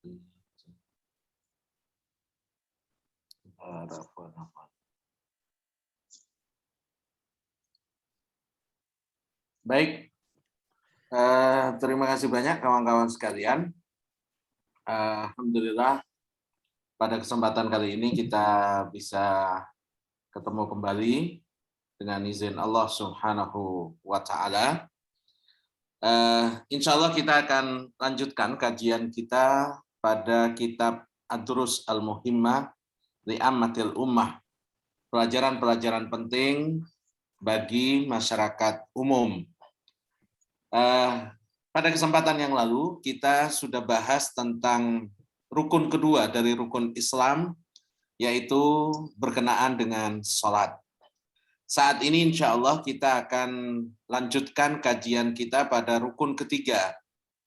Baik, terima kasih banyak kawan-kawan sekalian. Alhamdulillah pada kesempatan kali ini kita bisa ketemu kembali dengan izin Allah Subhanahu wa Ta'ala. Insya Allah kita akan lanjutkan kajian kita pada kitab Ad-Durus Al-Muhimmah Li'ammatil Ummah, pelajaran-pelajaran penting bagi masyarakat umum. Pada kesempatan yang lalu kita sudah bahas tentang rukun kedua dari rukun Islam, yaitu berkenaan dengan sholat. Saat ini insya Allah kita akan lanjutkan kajian kita pada rukun ketiga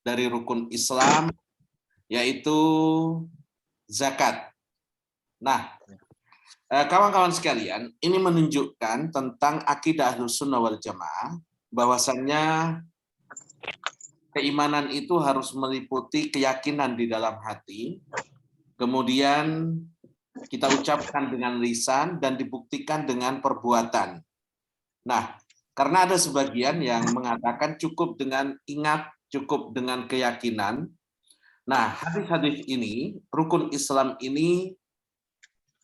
dari rukun Islam, yaitu zakat. Nah, kawan-kawan sekalian, ini menunjukkan tentang akidah Ahlus Sunnah wal Jamaah, bahwasannya keimanan itu harus meliputi keyakinan di dalam hati, kemudian kita ucapkan dengan lisan dan dibuktikan dengan perbuatan. Nah, karena ada sebagian yang mengatakan cukup dengan ingat, cukup dengan keyakinan. Nah, hadis-hadis ini, rukun Islam ini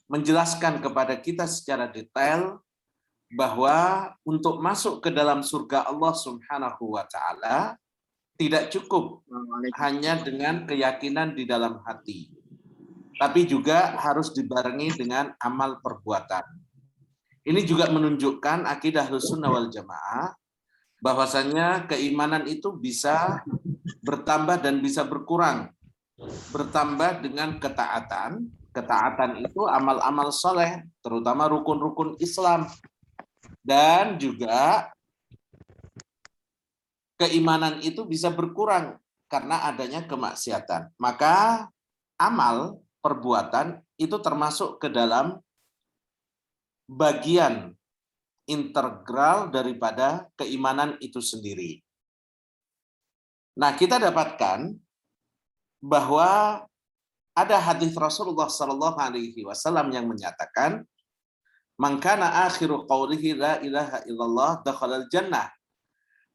menjelaskan kepada kita secara detail bahwa untuk masuk ke dalam surga Allah Subhanahu wa Ta'ala tidak cukup hanya dengan keyakinan di dalam hati, tapi juga harus dibarengi dengan amal perbuatan. Ini juga menunjukkan akidah Ahlus Sunnah wal Jamaah, bahwasanya keimanan itu bisa bertambah dan bisa berkurang. Bertambah dengan ketaatan. Ketaatan itu amal-amal soleh, terutama rukun-rukun Islam. Dan juga keimanan itu bisa berkurang karena adanya kemaksiatan. Maka amal perbuatan itu termasuk ke dalam bagian integral daripada keimanan itu sendiri. Nah, kita dapatkan bahwa ada hadis Rasulullah SAW yang menyatakan, "Man kana akhiru qawlihi la ilaha illallah dakhalal jannah."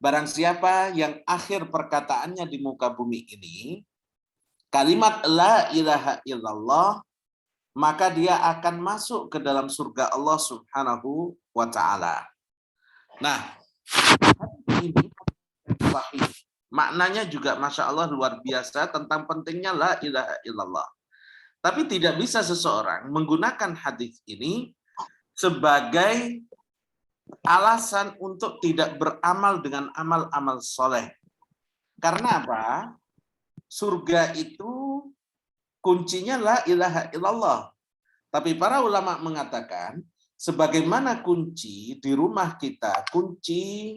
Barang siapa yang akhir perkataannya di muka bumi ini kalimat la ilaha illallah, maka dia akan masuk ke dalam surga Allah Subhanahu wa Ta'ala. Nah, ini sahih. Maknanya juga Masya Allah luar biasa tentang pentingnya la ilaha illallah. Tapi tidak bisa seseorang menggunakan hadis ini sebagai alasan untuk tidak beramal dengan amal-amal soleh. Karena apa? Surga itu kuncinya la ilaha illallah. Tapi para ulama mengatakan, sebagaimana kunci di rumah kita, kunci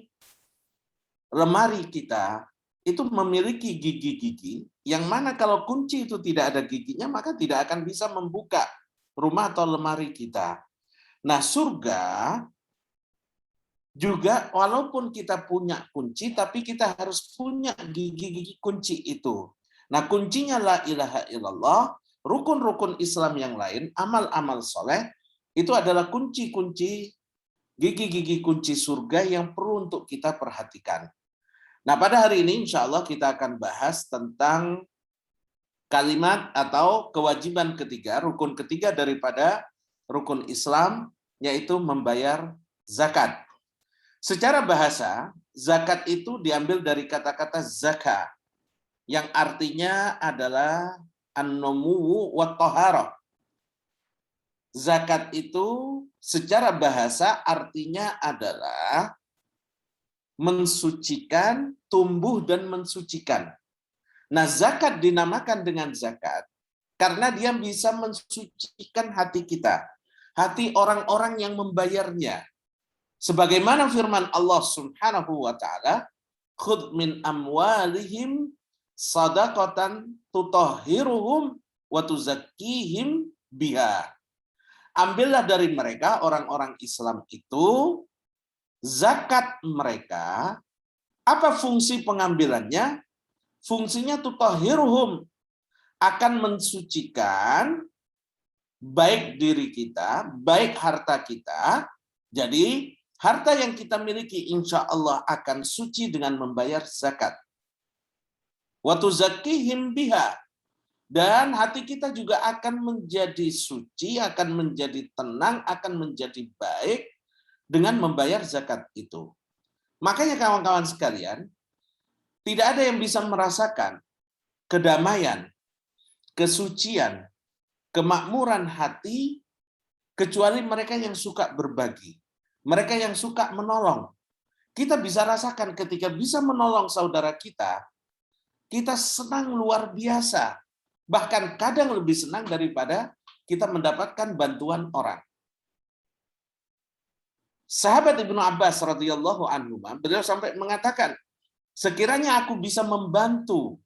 lemari kita, itu memiliki gigi-gigi, yang mana kalau kunci itu tidak ada giginya, maka tidak akan bisa membuka rumah atau lemari kita. Nah, surga juga walaupun kita punya kunci, tapi kita harus punya gigi-gigi kunci itu. Nah, kuncinya la ilaha illallah, rukun-rukun Islam yang lain, amal-amal soleh, itu adalah kunci-kunci, gigi-gigi kunci surga yang perlu untuk kita perhatikan. Nah, pada hari ini insya Allah kita akan bahas tentang kalimat atau kewajiban ketiga, rukun ketiga daripada rukun Islam, yaitu membayar zakat. Secara bahasa, zakat itu diambil dari kata-kata zaka, yang artinya adalah an-numu wa taharah. Zakat itu secara bahasa artinya adalah mensucikan, tumbuh dan mensucikan. Nah, zakat dinamakan dengan zakat karena dia bisa mensucikan hati kita, hati orang-orang yang membayarnya. Sebagaimana firman Allah Subhanahu wa Ta'ala, "Khudh min amwalihim shadaqatan tutahhiruhum wa tuzakkihim biha." Ambillah dari mereka orang-orang Islam itu zakat mereka. Apa fungsi pengambilannya? Fungsinya tutahhiruhum, akan mensucikan baik diri kita, baik harta kita. Jadi harta yang kita miliki insya Allah akan suci dengan membayar zakat. Wa tuzakkihim biha. Dan hati kita juga akan menjadi suci, akan menjadi tenang, akan menjadi baik dengan membayar zakat itu. Makanya kawan-kawan sekalian, tidak ada yang bisa merasakan kedamaian, kesucian, kemakmuran hati kecuali mereka yang suka berbagi, mereka yang suka menolong. Kita bisa rasakan ketika bisa menolong saudara kita senang luar biasa. Bahkan kadang lebih senang daripada kita mendapatkan bantuan orang. Sahabat Ibnu Abbas radhiyallahu anhu, beliau sampai mengatakan, sekiranya aku bisa membantu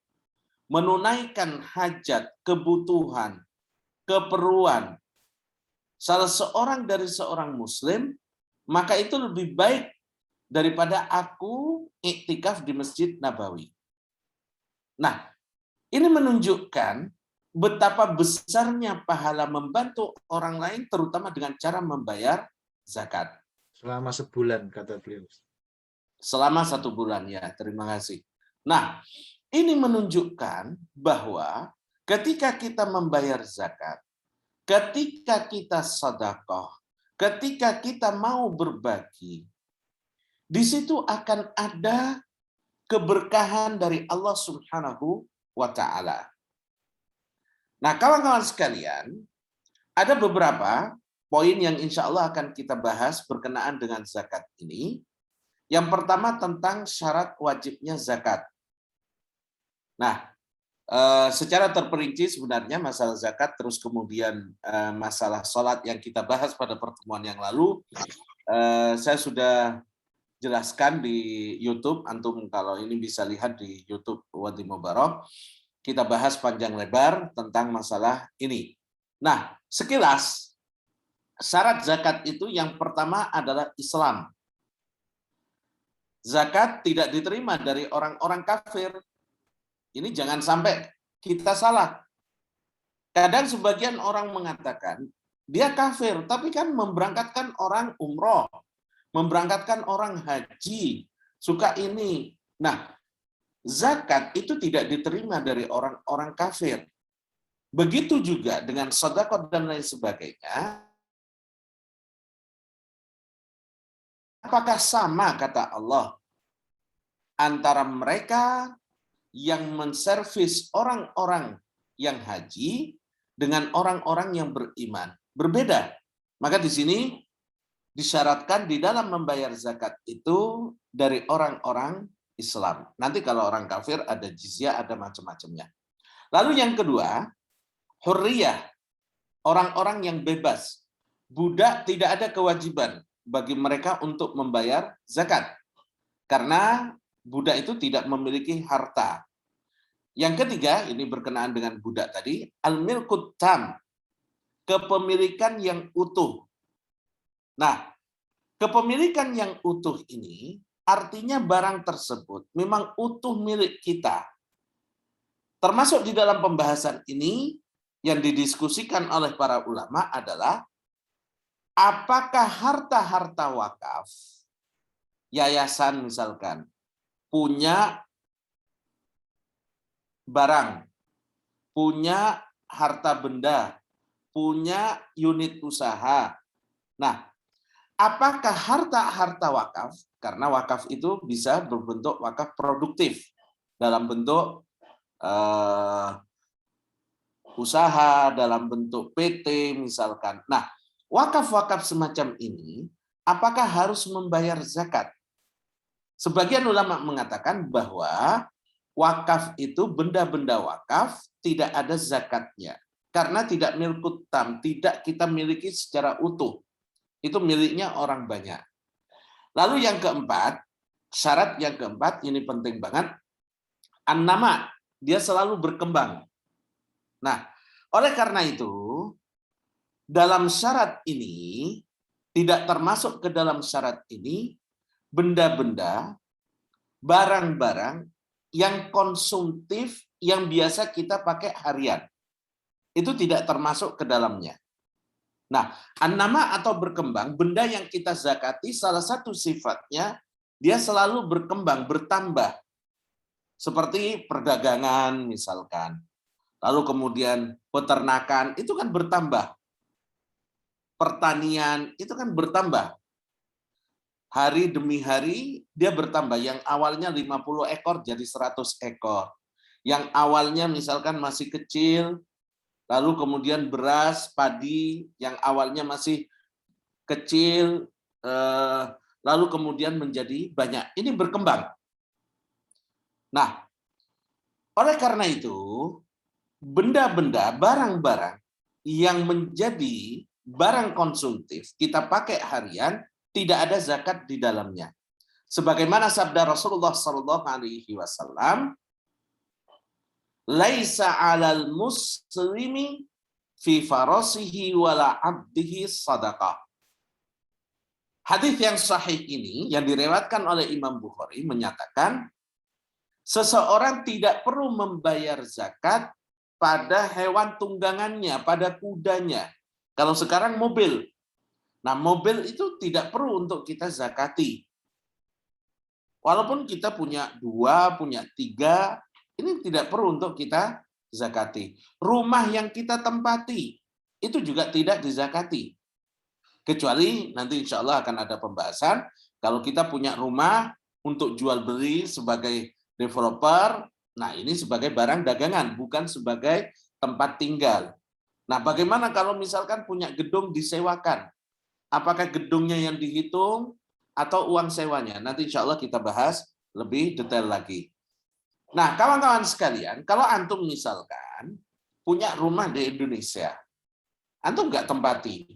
menunaikan hajat, kebutuhan, keperluan salah seorang dari seorang muslim, maka itu lebih baik daripada aku iktikaf di Masjid Nabawi. Nah, ini menunjukkan betapa besarnya pahala membantu orang lain, terutama dengan cara membayar zakat. Selama sebulan, kata beliau. Selama 1 bulan, ya. Terima kasih. Nah, ini menunjukkan bahwa ketika kita membayar zakat, ketika kita sedekah, ketika kita mau berbagi, di situ akan ada keberkahan dari Allah Subhanahu wa Ta'ala. Nah, kawan-kawan sekalian, ada beberapa poin yang insya Allah akan kita bahas berkenaan dengan zakat ini. Yang pertama tentang syarat wajibnya zakat. Nah, secara terperinci sebenarnya masalah zakat, terus kemudian masalah sholat yang kita bahas pada pertemuan yang lalu, saya sudah jelaskan di YouTube. Antum kalau ini bisa lihat di YouTube Wadi Mubarak. Kita bahas panjang lebar tentang masalah ini. Nah, sekilas syarat zakat itu yang pertama adalah Islam. Zakat tidak diterima dari orang-orang kafir. Ini jangan sampai kita salah. Kadang sebagian orang mengatakan dia kafir, tapi kan memberangkatkan orang umroh, memberangkatkan orang haji, suka ini. Nah, zakat itu tidak diterima dari orang-orang kafir. Begitu juga dengan sedekah dan lain sebagainya. Apakah sama kata Allah antara mereka yang menservis orang-orang yang haji dengan orang-orang yang beriman? Berbeda. Maka di sini disyaratkan di dalam membayar zakat itu dari orang-orang Islam. Nanti kalau orang kafir ada jizyah, ada macam-macamnya. Lalu yang kedua, hurriyah, orang-orang yang bebas. Budak tidak ada kewajiban bagi mereka untuk membayar zakat. Karena budak itu tidak memiliki harta. Yang ketiga, ini berkenaan dengan budak tadi, al-milkut tam, kepemilikan yang utuh. Nah, kepemilikan yang utuh ini artinya barang tersebut memang utuh milik kita. Termasuk di dalam pembahasan ini yang didiskusikan oleh para ulama adalah apakah harta-harta wakaf, yayasan misalkan, punya barang, punya harta benda, punya unit usaha. Nah, apakah harta-harta wakaf, karena wakaf itu bisa berbentuk wakaf produktif, dalam bentuk usaha, dalam bentuk PT misalkan. Nah, wakaf-wakaf semacam ini, apakah harus membayar zakat? Sebagian ulama mengatakan bahwa wakaf itu, benda-benda wakaf, tidak ada zakatnya. Karena tidak milkut tam, tidak kita miliki secara utuh. Itu miliknya orang banyak. Lalu yang keempat, syarat yang keempat, ini penting banget, an-nama, dia selalu berkembang. Nah, oleh karena itu, dalam syarat ini, tidak termasuk ke dalam syarat ini, benda-benda, barang-barang yang konsumtif yang biasa kita pakai harian. Itu tidak termasuk ke dalamnya. Nah, an-nama atau berkembang, benda yang kita zakati salah satu sifatnya dia selalu berkembang, bertambah. Seperti perdagangan misalkan. Lalu kemudian peternakan itu kan bertambah. Pertanian itu kan bertambah. Hari demi hari dia bertambah. Yang awalnya 50 ekor jadi 100 ekor. Yang awalnya misalkan masih kecil, lalu kemudian beras, padi yang awalnya masih kecil, lalu kemudian menjadi banyak. Ini berkembang. Nah, oleh karena itu, benda-benda, barang-barang yang menjadi barang konsumtif, kita pakai harian, tidak ada zakat di dalamnya. Sebagaimana sabda Rasulullah SAW, "Laisa 'alal muslimi fi farasihi wala 'abdihi sadaqah." Hadis yang sahih ini yang direwatkan oleh Imam Bukhari menyatakan seseorang tidak perlu membayar zakat pada hewan tunggangannya, pada kudanya. Kalau sekarang mobil. Nah, mobil itu tidak perlu untuk kita zakati. Walaupun kita punya 2, punya 3, ini tidak perlu untuk kita zakati. Rumah yang kita tempati, itu juga tidak dizakati. Kecuali nanti insya Allah akan ada pembahasan, kalau kita punya rumah untuk jual beli sebagai developer, nah ini sebagai barang dagangan, bukan sebagai tempat tinggal. Nah, bagaimana kalau misalkan punya gedung disewakan? Apakah gedungnya yang dihitung atau uang sewanya? Nanti insya Allah kita bahas lebih detail lagi. Nah, kawan-kawan sekalian, kalau antum misalkan punya rumah di Indonesia, antum nggak tempati,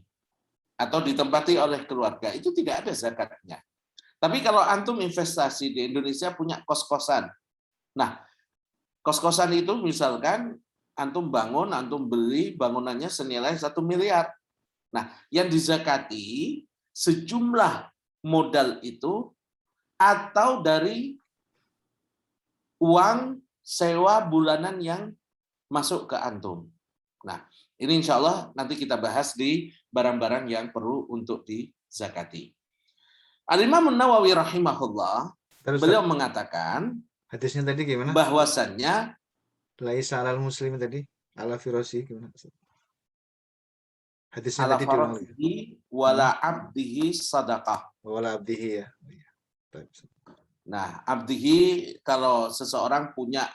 atau ditempati oleh keluarga, itu tidak ada zakatnya. Tapi kalau antum investasi di Indonesia punya kos-kosan, nah kos-kosan itu misalkan antum bangun, antum beli bangunannya senilai 1 miliar. Nah, yang dizakati sejumlah modal itu atau dari uang sewa bulanan yang masuk ke antum. Nah, ini insya Allah nanti kita bahas di barang-barang yang perlu untuk dizakati. Al-Imam Nawawi rahimahullah, beliau mengatakan hadisnya tadi gimana? Bahwasannya Laisa 'alal muslim tadi, ala firasi gimana? Hadisnya ala tadi diulang lagi. faradihi wala abdihi sadaqah. Wala abdihi ya. Nah, abdihi kalau seseorang punya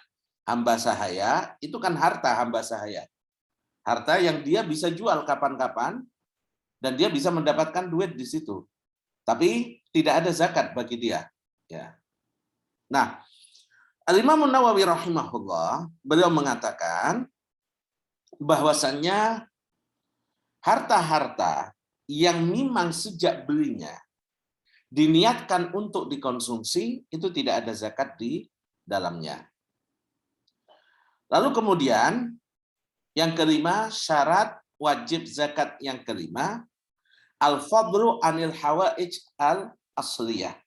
hamba sahaya, itu kan harta hamba sahaya. Harta yang dia bisa jual kapan-kapan dan dia bisa mendapatkan duit di situ. Tapi tidak ada zakat bagi dia. Ya. Nah, Al-Imam Nawawi rahimahullah, beliau mengatakan bahwasannya harta-harta yang memang sejak belinya diniatkan untuk dikonsumsi, itu tidak ada zakat di dalamnya. Lalu kemudian, yang kelima, syarat wajib zakat yang kelima, al-fadlu anil hawaij al-asliyah.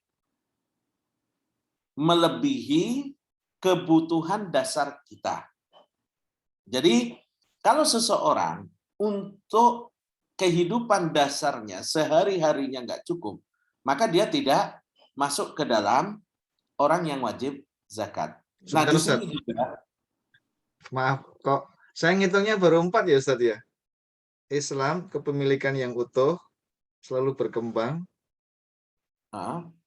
Melebihi kebutuhan dasar kita. Jadi, kalau seseorang untuk kehidupan dasarnya sehari-harinya nggak cukup, maka dia tidak masuk ke dalam orang yang wajib zakat. Nah, di sini juga, maaf kok saya ngitungnya baru 4 ya Ustaz ya. Islam, kepemilikan yang utuh, selalu berkembang,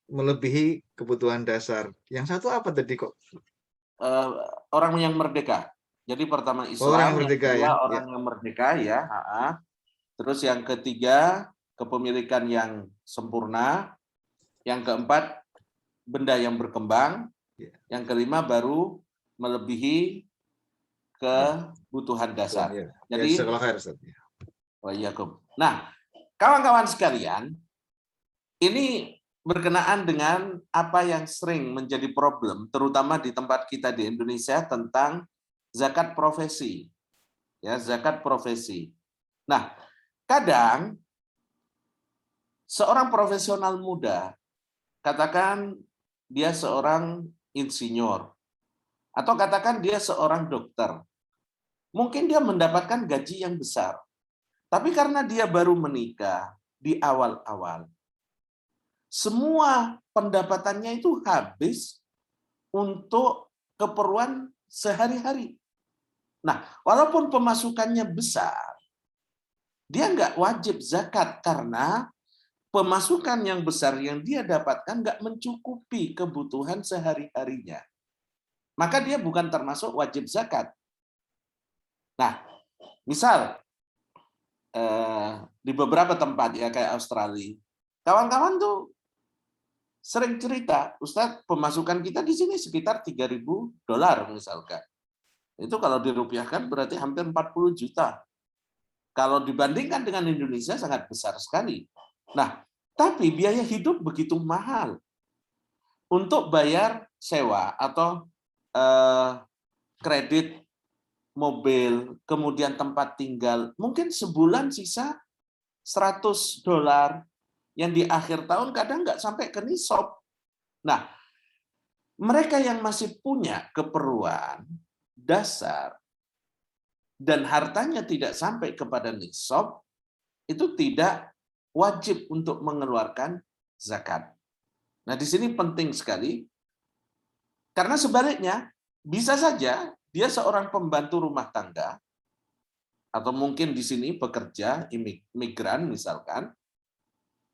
melebihi kebutuhan dasar. Yang satu apa tadi kok? Orang yang merdeka. Jadi pertama Islam, orang yang merdeka, yang kedua ya? orang yang merdeka ya. Terus yang ketiga kepemilikan yang sempurna. Yang keempat benda yang berkembang. Ya. Yang kelima baru melebihi kebutuhan dasar. Ya. Jadi, ya, nah, kawan-kawan sekalian, ini berkenaan dengan apa yang sering menjadi problem, terutama di tempat kita di Indonesia tentang zakat profesi. Ya, zakat profesi. Nah, kadang seorang profesional muda, katakan dia seorang insinyur Atau katakan dia seorang dokter. Mungkin dia mendapatkan gaji yang besar. Tapi karena dia baru menikah di awal-awal, semua pendapatannya itu habis untuk keperluan sehari-hari. Nah, walaupun pemasukannya besar, dia nggak wajib zakat karena pemasukan yang besar yang dia dapatkan nggak mencukupi kebutuhan sehari-harinya. Maka dia bukan termasuk wajib zakat. Nah, misal di beberapa tempat ya kayak Australia, kawan-kawan tuh sering cerita, Ustadz, pemasukan kita di sini sekitar $3.000 misalkan. Itu kalau dirupiahkan berarti hampir 40 juta. Kalau dibandingkan dengan Indonesia sangat besar sekali. Nah, tapi biaya hidup begitu mahal. Untuk bayar sewa atau kredit mobil, kemudian tempat tinggal, mungkin sebulan sisa $100 yang di akhir tahun kadang nggak sampai ke nisab. Nah, mereka yang masih punya keperluan dasar dan hartanya tidak sampai kepada nisab, itu tidak wajib untuk mengeluarkan zakat. Nah, di sini penting sekali, karena sebaliknya, bisa saja dia seorang pembantu rumah tangga, atau mungkin di sini bekerja, imigran misalkan,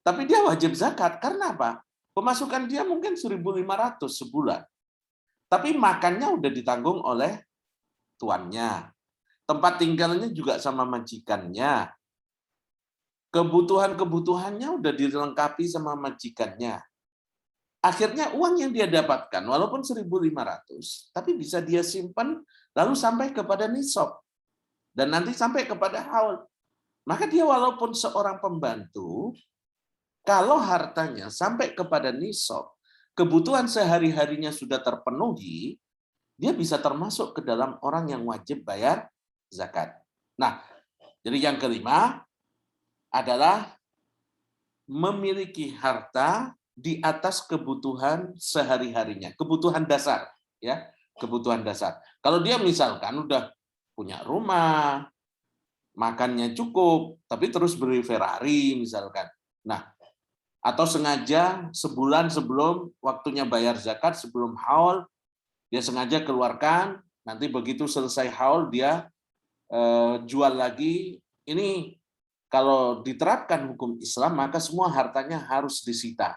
tapi dia wajib zakat. Karena apa? Pemasukan dia mungkin 1.500 sebulan. Tapi makannya udah ditanggung oleh tuannya. Tempat tinggalnya juga sama majikannya. Kebutuhan-kebutuhannya udah dilengkapi sama majikannya. Akhirnya uang yang dia dapatkan, walaupun 1.500, tapi bisa dia simpan lalu sampai kepada nisab. Dan nanti sampai kepada haul. Maka dia walaupun seorang pembantu, kalau hartanya sampai kepada nisab, kebutuhan sehari-harinya sudah terpenuhi, dia bisa termasuk ke dalam orang yang wajib bayar zakat. Nah, jadi yang kelima adalah memiliki harta di atas kebutuhan sehari-harinya, kebutuhan dasar, ya, kebutuhan dasar. Kalau dia misalkan udah punya rumah, makannya cukup, tapi terus beli Ferrari misalkan. Nah, atau sengaja sebulan sebelum waktunya bayar zakat, sebelum haul, dia sengaja keluarkan, nanti begitu selesai haul dia jual lagi. Ini kalau diterapkan hukum Islam, maka semua hartanya harus disita.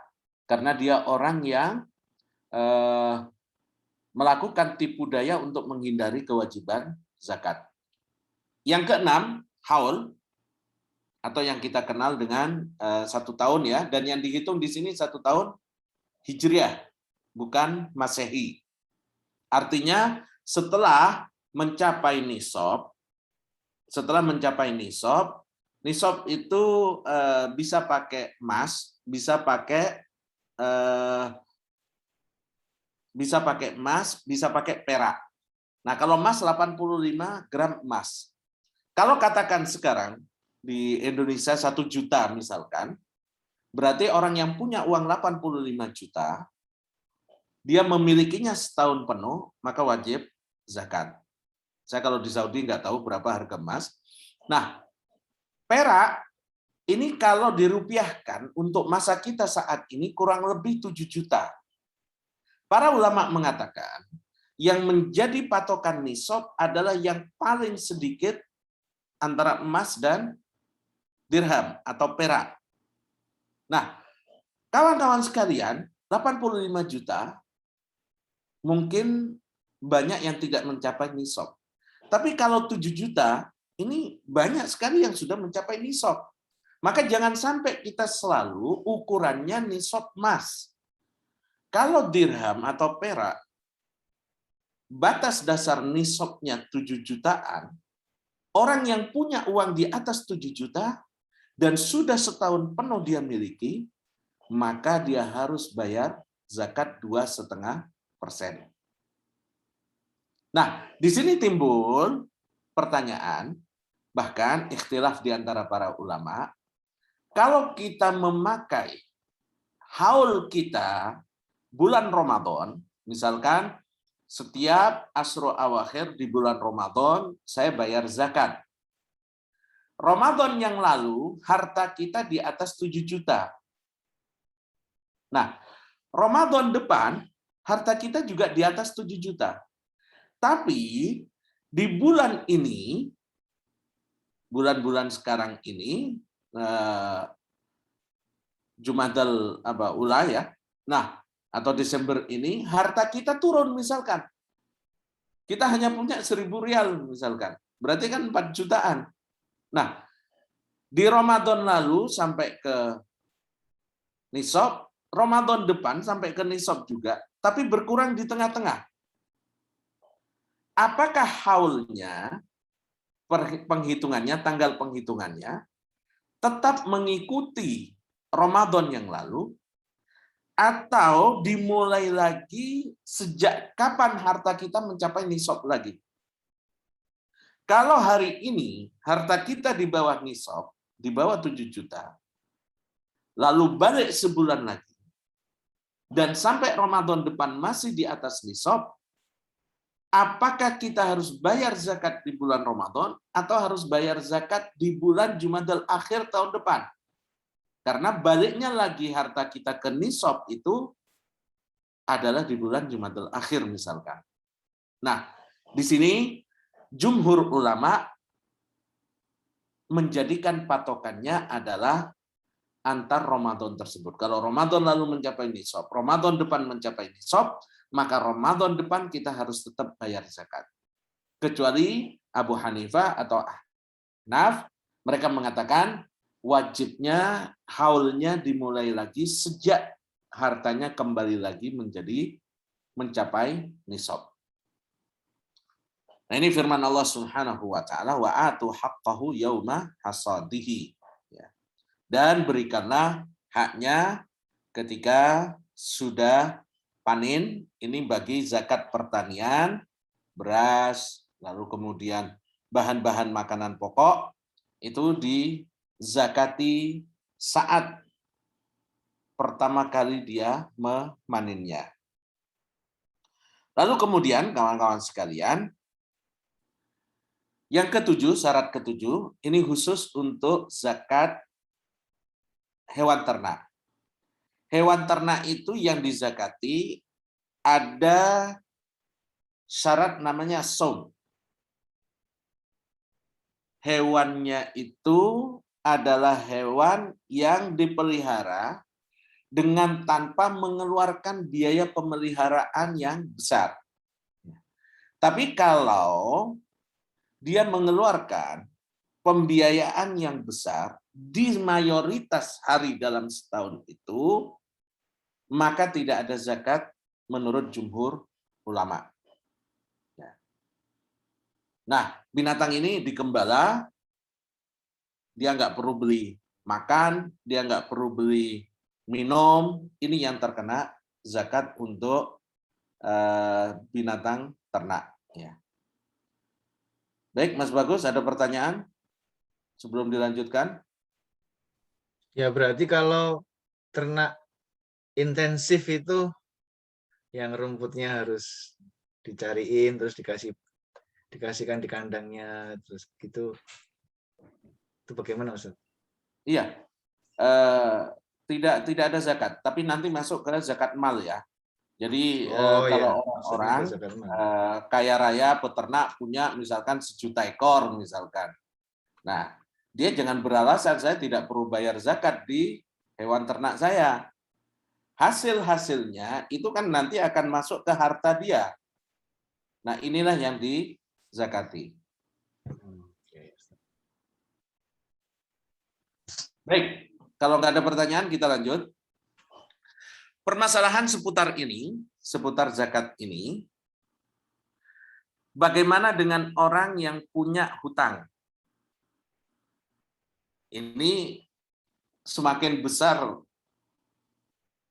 Karena dia orang yang melakukan tipu daya untuk menghindari kewajiban zakat. Yang keenam, haul, atau yang kita kenal dengan 1 tahun ya, dan yang dihitung di sini 1 tahun Hijriah, bukan Masehi. Artinya setelah mencapai nisab, nisab itu bisa pakai emas, bisa pakai perak. Nah, kalau emas 85 gram emas. Kalau katakan sekarang di Indonesia 1 juta misalkan, berarti orang yang punya uang 85 juta, dia memilikinya setahun penuh, maka wajib zakat. Saya kalau di Saudi nggak tahu berapa harga emas. Nah, perak ini kalau dirupiahkan untuk masa kita saat ini kurang lebih 7 juta. Para ulama mengatakan yang menjadi patokan nisab adalah yang paling sedikit antara emas dan dirham atau perak. Nah, kawan-kawan sekalian, 85 juta mungkin banyak yang tidak mencapai nisab. Tapi kalau 7 juta, ini banyak sekali yang sudah mencapai nisab. Maka jangan sampai kita selalu ukurannya nisab emas. Kalau dirham atau perak, batas dasar nisabnya 7 jutaan, orang yang punya uang di atas 7 juta, dan sudah setahun penuh dia miliki, maka dia harus bayar zakat 2,5%. Nah, di sini timbul pertanyaan, bahkan ikhtilaf di antara para ulama, kalau kita memakai haul kita bulan Ramadan, misalkan setiap Asyura Awakhir di bulan Ramadan saya bayar zakat. Ramadan yang lalu harta kita di atas 7 juta. Nah, Ramadan depan harta kita juga di atas 7 juta. Tapi di bulan ini, bulan-bulan sekarang ini, Jumadal Ula ya. Nah, atau Desember ini harta kita turun misalkan. Kita hanya punya 1.000 rial misalkan. Berarti kan 4 jutaan. Nah, di Ramadan lalu sampai ke nisab, Ramadan depan sampai ke nisab juga, tapi berkurang di tengah-tengah. Apakah haulnya, penghitungannya, tanggal penghitungannya, tetap mengikuti Ramadan yang lalu, atau dimulai lagi sejak kapan harta kita mencapai nisab lagi? Kalau hari ini harta kita di bawah nisab, di bawah 7 juta, lalu balik sebulan lagi, dan sampai Ramadan depan masih di atas nisab, apakah kita harus bayar zakat di bulan Ramadan atau harus bayar zakat di bulan Jumadal Akhir tahun depan? Karena baliknya lagi harta kita ke nisab itu adalah di bulan Jumadal Akhir misalkan. Nah, di sini jumhur ulama menjadikan patokannya adalah antar Ramadan tersebut. Kalau Ramadan lalu mencapai nisab, Ramadan depan mencapai nisab, maka Ramadan depan kita harus tetap bayar zakat. Kecuali Abu Hanifah atau Ahnaf, mereka mengatakan wajibnya haulnya dimulai lagi sejak hartanya kembali lagi mencapai nisab. Nah, ini firman Allah Subhanahu wa taala, wa atu haqqahu yauma hasadihi. Dan berikanlah haknya ketika sudah panen, ini bagi zakat pertanian, beras, lalu kemudian bahan-bahan makanan pokok, itu dizakati saat pertama kali dia memanennya. Lalu kemudian kawan-kawan sekalian, yang ketujuh, syarat ketujuh, ini khusus untuk zakat hewan ternak. Hewan ternak itu yang dizakati ada syarat namanya saum. Hewannya itu adalah hewan yang dipelihara dengan tanpa mengeluarkan biaya pemeliharaan yang besar. Tapi kalau dia mengeluarkan pembiayaan yang besar di mayoritas hari dalam setahun itu, maka tidak ada zakat menurut jumhur ulama. Nah, binatang ini digembala, dia nggak perlu beli makan, dia nggak perlu beli minum, ini yang terkena zakat untuk binatang ternak. Ya. Baik, Mas Bagus, ada pertanyaan sebelum dilanjutkan? Ya berarti kalau ternak intensif itu yang rumputnya harus dicariin, terus dikasihkan di kandangnya, terus gitu. Itu bagaimana, Ustaz? Iya, tidak ada zakat, tapi nanti masuk ke zakat mal ya. Jadi kalau orang kaya raya peternak punya misalkan 1 juta ekor misalkan. Nah, dia jangan beralasan saya tidak perlu bayar zakat di hewan ternak saya. Hasil-hasilnya itu kan nanti akan masuk ke harta dia. Nah, inilah yang dizakati. Baik, kalau nggak ada pertanyaan kita lanjut. Permasalahan seputar ini, seputar zakat ini, bagaimana dengan orang yang punya hutang? Ini semakin besar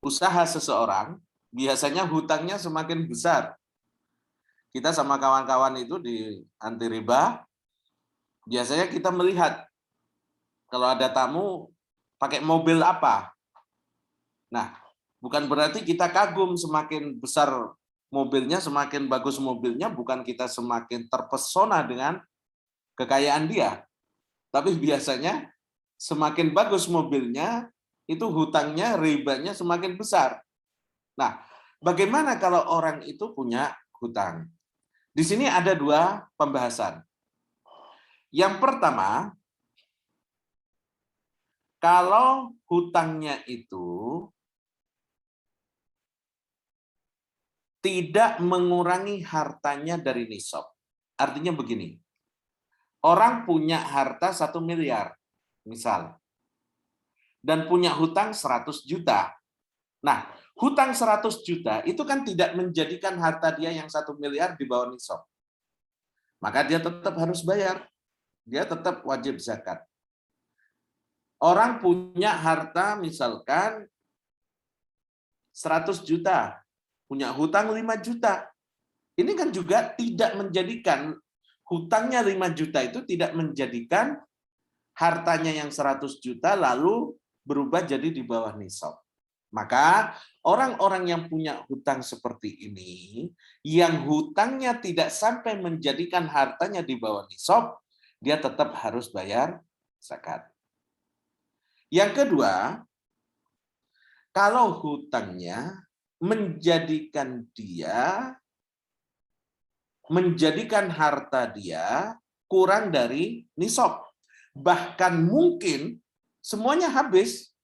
usaha seseorang, biasanya hutangnya semakin besar. Kita sama kawan-kawan itu di anti riba, biasanya kita melihat kalau ada tamu pakai mobil apa. Nah, bukan berarti kita kagum semakin besar mobilnya semakin bagus mobilnya, bukan kita semakin terpesona dengan kekayaan dia. Tapi biasanya semakin bagus mobilnya, itu hutangnya, ribanya semakin besar. Nah, bagaimana kalau orang itu punya hutang? Di sini ada dua pembahasan. Yang pertama, kalau hutangnya itu tidak mengurangi hartanya dari nisab. Artinya begini, orang punya harta 1 miliar, misal, dan punya hutang 100 juta. Nah, hutang 100 juta itu kan tidak menjadikan harta dia yang 1 miliar di bawah nisab. Maka dia tetap harus bayar. Dia tetap wajib zakat. Orang punya harta misalkan 100 juta, punya hutang 5 juta. Ini kan juga tidak menjadikan hutangnya 5 juta itu tidak menjadikan hartanya yang 100 juta lalu berubah jadi di bawah nisab. Maka orang-orang yang punya hutang seperti ini, yang hutangnya tidak sampai menjadikan hartanya di bawah nisab, dia tetap harus bayar zakat. Yang kedua, kalau hutangnya menjadikan harta dia kurang dari nisab, bahkan mungkin semuanya habis,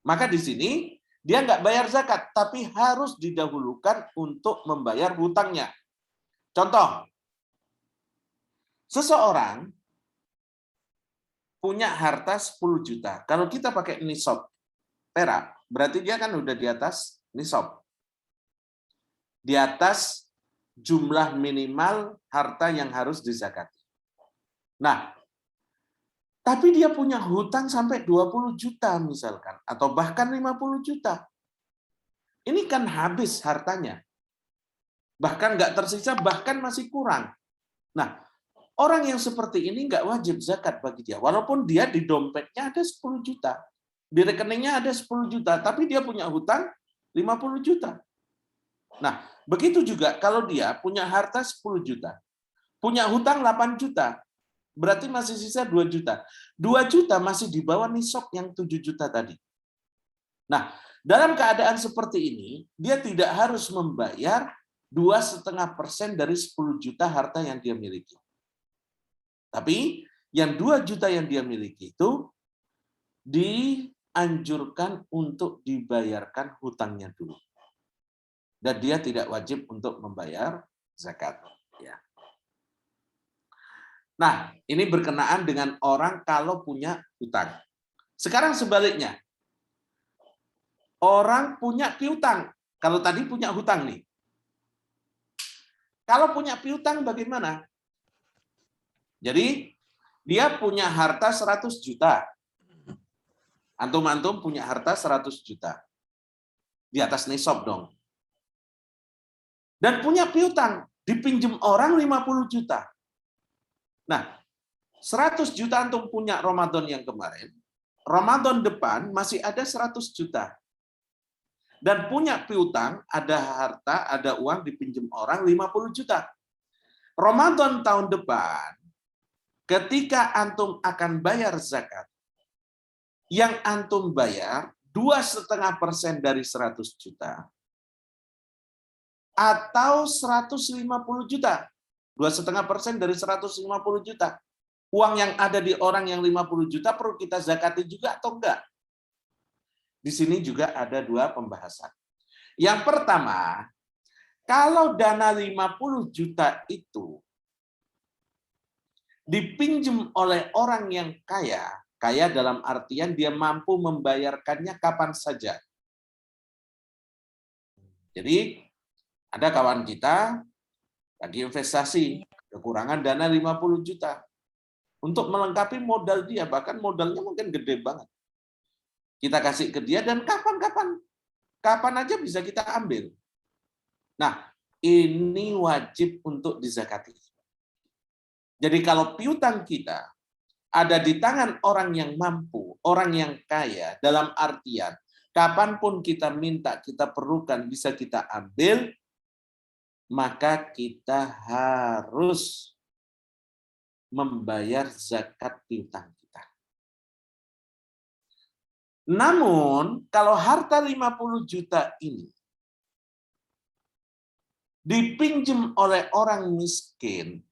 maka di sini dia nggak bayar zakat, tapi harus didahulukan untuk membayar hutangnya. Contoh, seseorang punya harta 10 juta. Kalau kita pakai nisab perak, berarti dia kan udah di atas nisab. Di atas jumlah minimal harta yang harus dizakati. Nah, tapi dia punya hutang sampai 20 juta misalkan, atau bahkan 50 juta. Ini kan habis hartanya. Bahkan nggak tersisa, bahkan masih kurang. Nah, orang yang seperti ini nggak wajib zakat bagi dia. Walaupun dia di dompetnya ada 10 juta. Di rekeningnya ada 10 juta, tapi dia punya hutang 50 juta. Nah, begitu juga kalau dia punya harta 10 juta. Punya hutang 8 juta. Berarti masih sisa 2 juta. 2 juta masih di bawah nisab yang 7 juta tadi. Nah, dalam keadaan seperti ini, dia tidak harus membayar 2,5% dari 10 juta harta yang dia miliki. Tapi yang 2 juta yang dia miliki itu dianjurkan untuk dibayarkan hutangnya dulu. Dan dia tidak wajib untuk membayar zakat. Ya. Nah, ini berkenaan dengan orang kalau punya hutang. Sekarang sebaliknya, orang punya piutang. Kalau tadi punya hutang nih. Kalau punya piutang bagaimana? Jadi, dia punya harta 100 juta. Antum-antum punya harta 100 juta. Di atas nisab dong. Dan punya piutang, dipinjam orang 50 juta. Nah, 100 juta antum punya Ramadan yang kemarin, Ramadan depan masih ada 100 juta. Dan punya piutang, ada harta, ada uang dipinjam orang 50 juta. Ramadan tahun depan, ketika antum akan bayar zakat, yang antum bayar 2,5% dari 100 juta, atau 150 juta. 2,5% dari 150 juta. Uang yang ada di orang yang 50 juta perlu kita zakati juga atau enggak? Di sini juga ada dua pembahasan. Yang pertama, kalau dana 50 juta itu dipinjam oleh orang yang kaya, kaya dalam artian dia mampu membayarkannya kapan saja. Jadi, ada kawan kita lagi investasi, kekurangan dana 50 juta. Untuk melengkapi modal dia, bahkan modalnya mungkin gede banget. Kita kasih ke dia dan kapan aja bisa kita ambil. Nah, ini wajib untuk dizakati. Jadi kalau piutang kita ada di tangan orang yang mampu, orang yang kaya, dalam artian kapanpun kita minta, kita perlukan, bisa kita ambil, maka kita harus membayar zakat piutang kita. Namun, kalau harta 50 juta ini dipinjam oleh orang miskin,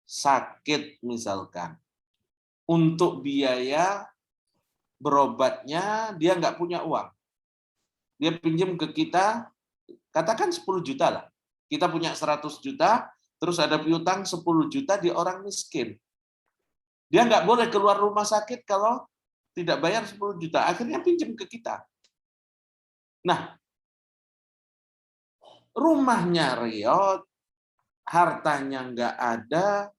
sakit misalkan, untuk biaya berobatnya dia nggak punya uang. Dia pinjam ke kita, katakan 10 juta lah. Kita punya 100 juta, terus ada piutang 10 juta di orang miskin. Dia nggak boleh keluar rumah sakit kalau tidak bayar 10 juta. Akhirnya pinjam ke kita. Nah, rumahnya reot, hartanya nggak ada.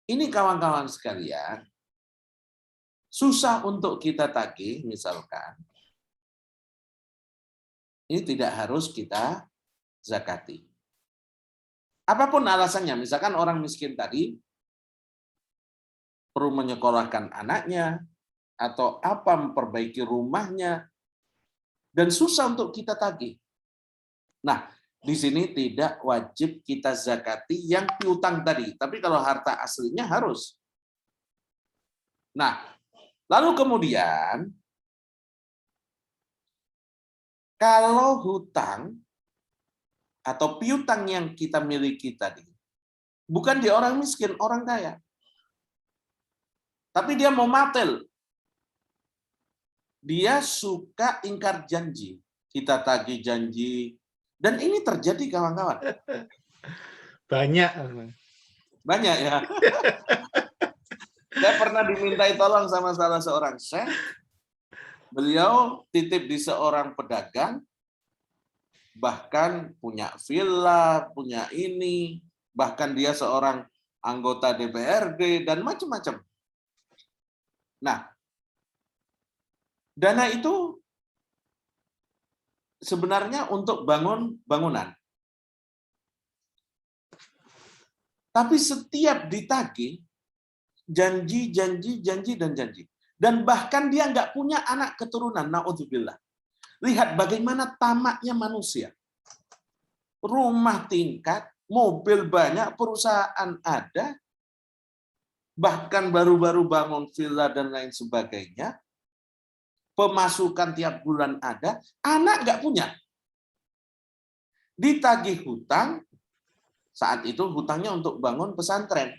Ini kawan-kawan sekalian, susah untuk kita tagih misalkan. Ini tidak harus kita zakati. Apapun alasannya, misalkan orang miskin tadi perlu menyekolahkan anaknya, atau apa memperbaiki rumahnya, dan susah untuk kita tagih. Nah, di sini tidak wajib kita zakati yang piutang tadi, tapi kalau harta aslinya harus. Nah, lalu kemudian kalau hutang atau piutang yang kita miliki tadi bukan di orang miskin, orang kaya, tapi dia mau matel. Dia suka ingkar janji. Kita tagih janji. Dan ini terjadi kawan-kawan. Banyak. Banyak ya. Saya pernah dimintai tolong sama salah seorang syekh. Beliau titip di seorang pedagang. Bahkan punya villa, punya ini. Bahkan dia seorang anggota DPRD dan macam-macam. Nah, dana itu sebenarnya untuk bangun bangunan. Tapi setiap ditagih, janji, janji, janji, dan janji. Dan bahkan dia nggak punya anak keturunan, na'udzubillah. Lihat bagaimana tamaknya manusia. Rumah tingkat, mobil banyak, perusahaan ada, bahkan baru-baru bangun villa dan lain sebagainya, pemasukan tiap bulan ada, anak nggak punya. Ditagih hutang, saat itu hutangnya untuk bangun pesantren.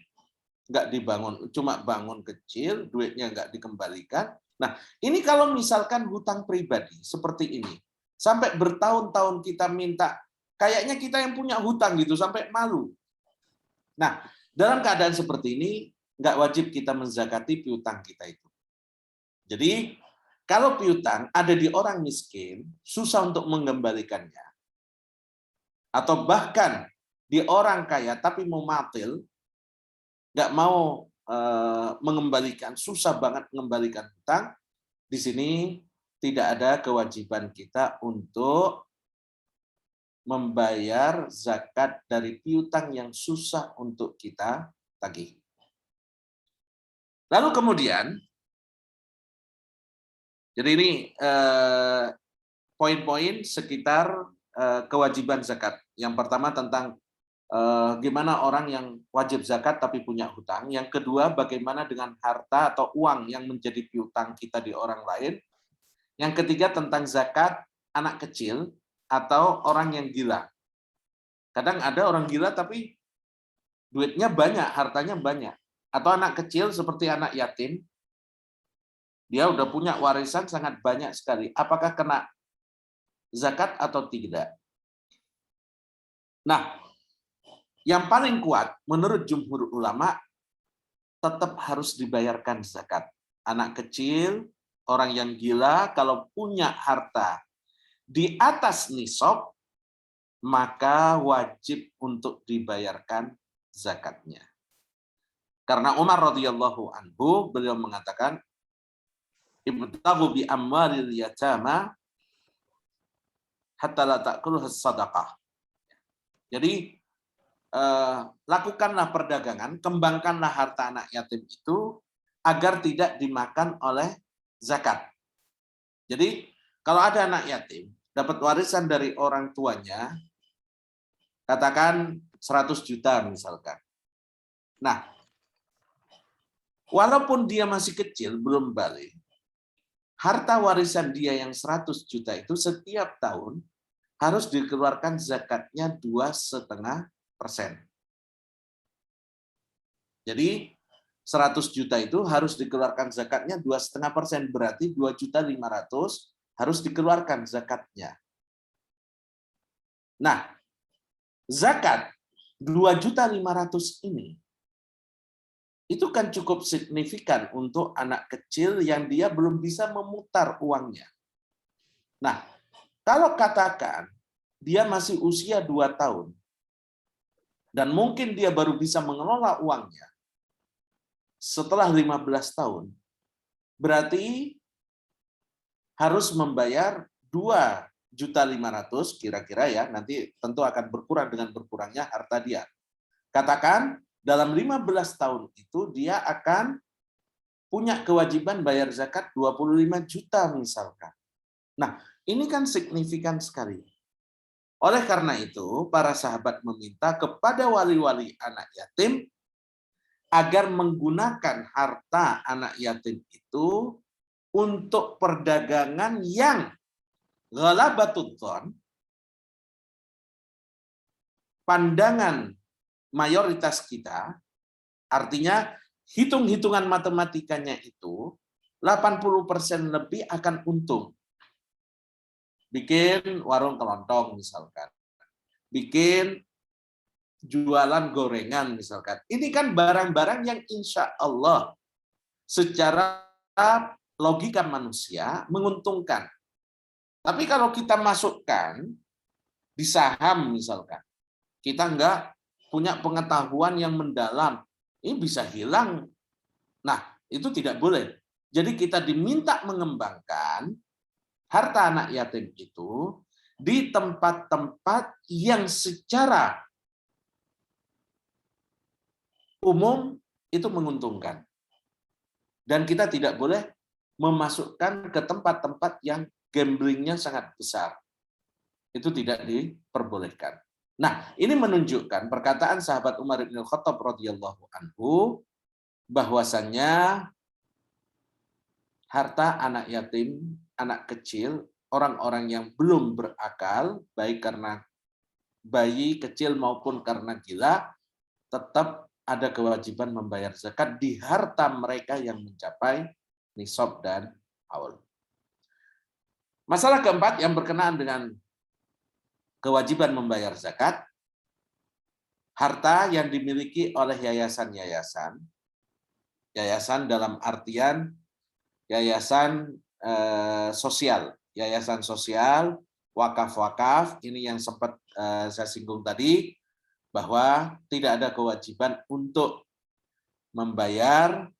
Nggak dibangun, cuma bangun kecil, duitnya nggak dikembalikan. Nah, ini kalau misalkan hutang pribadi seperti ini, sampai bertahun-tahun kita minta, kayaknya kita yang punya hutang gitu, sampai malu. Nah, dalam keadaan seperti ini, nggak wajib kita menzakati piutang kita itu. Jadi, kalau piutang ada di orang miskin, susah untuk mengembalikannya. Atau bahkan di orang kaya tapi mau matil, nggak mau mengembalikan, susah banget mengembalikan hutang. Di sini tidak ada kewajiban kita untuk membayar zakat dari piutang yang susah untuk kita tagih. Lalu kemudian, jadi ini poin-poin sekitar kewajiban zakat. Yang pertama tentang gimana orang yang wajib zakat tapi punya hutang. Yang kedua, bagaimana dengan harta atau uang yang menjadi piutang kita di orang lain. Yang ketiga, tentang zakat anak kecil atau orang yang gila. Kadang ada orang gila tapi duitnya banyak, hartanya banyak. Atau anak kecil seperti anak yatim, dia udah punya warisan sangat banyak sekali. Apakah kena zakat atau tidak? Nah, yang paling kuat menurut jumhur ulama tetap harus dibayarkan zakat. Anak kecil, orang yang gila kalau punya harta di atas nisab maka wajib untuk dibayarkan zakatnya. Karena Umar radhiyallahu anhu beliau mengatakan ibtaghu bi amwalil yatama hatta la ta'kuluha sadaqah. Jadi lakukanlah perdagangan, kembangkanlah harta anak yatim itu agar tidak dimakan oleh zakat. Jadi kalau ada anak yatim dapat warisan dari orang tuanya, katakan 100 juta misalkan. Nah, walaupun dia masih kecil, belum balik, harta warisan dia yang 100 juta itu setiap tahun harus dikeluarkan zakatnya 2,5%. Jadi 100 juta itu harus dikeluarkan zakatnya 2,5%, berarti 2.500.000 harus dikeluarkan zakatnya. Nah, zakat 2.500.000 ini itu kan cukup signifikan untuk anak kecil yang dia belum bisa memutar uangnya. Nah, kalau katakan dia masih usia 2 tahun dan mungkin dia baru bisa mengelola uangnya setelah 15 tahun, berarti harus membayar 2.500.000 kira-kira ya, nanti tentu akan berkurang dengan berkurangnya harta dia. Katakan dalam 15 tahun itu dia akan punya kewajiban bayar zakat 25 juta misalkan. Nah, ini kan signifikan sekali. Oleh karena itu, para sahabat meminta kepada wali-wali anak yatim agar menggunakan harta anak yatim itu untuk perdagangan yang ghalabatud dzan, pandangan mayoritas kita, artinya hitung-hitungan matematikanya itu 80% lebih akan untung. Bikin warung kelontong misalkan, bikin jualan gorengan misalkan. Ini kan barang-barang yang insya Allah secara logika manusia menguntungkan. Tapi kalau kita masukkan di saham misalkan, kita nggak punya pengetahuan yang mendalam, ini bisa hilang. Nah, itu tidak boleh. Jadi kita diminta mengembangkan harta anak yatim itu di tempat-tempat yang secara umum itu menguntungkan. Dan kita tidak boleh memasukkan ke tempat-tempat yang gamblingnya sangat besar. Itu tidak diperbolehkan. Nah, ini menunjukkan perkataan sahabat Umar bin Khattab radhiyallahu anhu bahwasannya harta anak yatim, anak kecil, orang-orang yang belum berakal, baik karena bayi kecil maupun karena gila, tetap ada kewajiban membayar zakat di harta mereka yang mencapai nisab dan haul. Masalah keempat yang berkenaan dengan kewajiban membayar zakat, harta yang dimiliki oleh yayasan-yayasan, yayasan dalam artian yayasan sosial, wakaf-wakaf, ini yang sempat saya singgung tadi, bahwa tidak ada kewajiban untuk membayar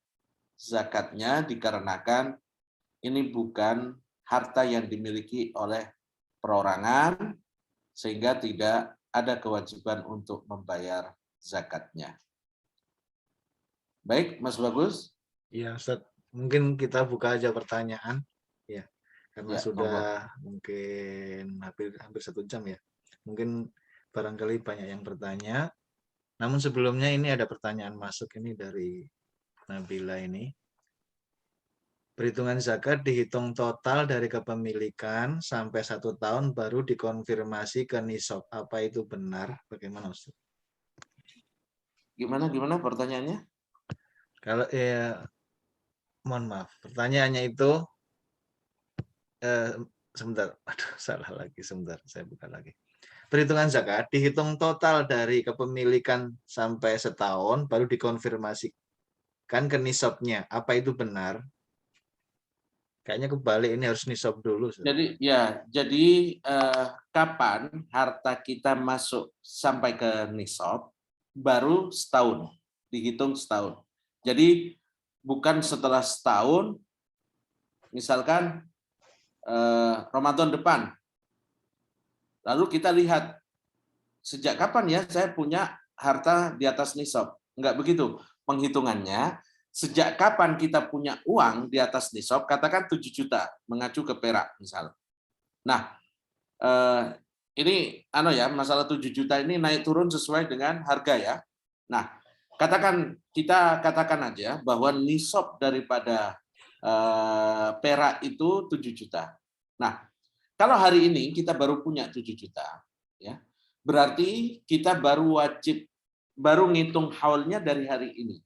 zakatnya dikarenakan ini bukan harta yang dimiliki oleh perorangan, sehingga tidak ada kewajiban untuk membayar zakatnya. Baik, Mas Bagus. Ya, Ustaz. Mungkin kita buka aja pertanyaan, ya, karena Ya, sudah mungkin hampir 1 jam ya. Mungkin barangkali banyak yang bertanya. Namun sebelumnya ini ada pertanyaan masuk ini dari Nabila ini. Perhitungan zakat dihitung total dari kepemilikan sampai 1 tahun baru dikonfirmasi ke nisab. Apa itu benar? Bagaimana, Ustaz? Gimana pertanyaannya? Kalau mohon maaf, pertanyaannya itu sebentar, aduh salah lagi, sebentar, saya buka lagi. Perhitungan zakat dihitung total dari kepemilikan sampai setahun baru dikonfirmasikan ke nisabnya. Apa itu benar? Kayaknya kebalik, ini harus nisab dulu. Jadi kapan harta kita masuk sampai ke nisab? Baru setahun, dihitung setahun. Jadi bukan setelah setahun, misalkan Ramadan depan, lalu kita lihat sejak kapan ya saya punya harta di atas nisab. Enggak begitu penghitungannya. Sejak kapan kita punya uang di atas nisab, katakan 7 juta, mengacu ke perak misal. Nah, ini masalah 7 juta ini naik turun sesuai dengan harga ya. Nah, kita katakan aja bahwa nisab daripada perak itu 7 juta. Nah, kalau hari ini kita baru punya 7 juta, ya, berarti kita baru ngitung haulnya dari hari ini.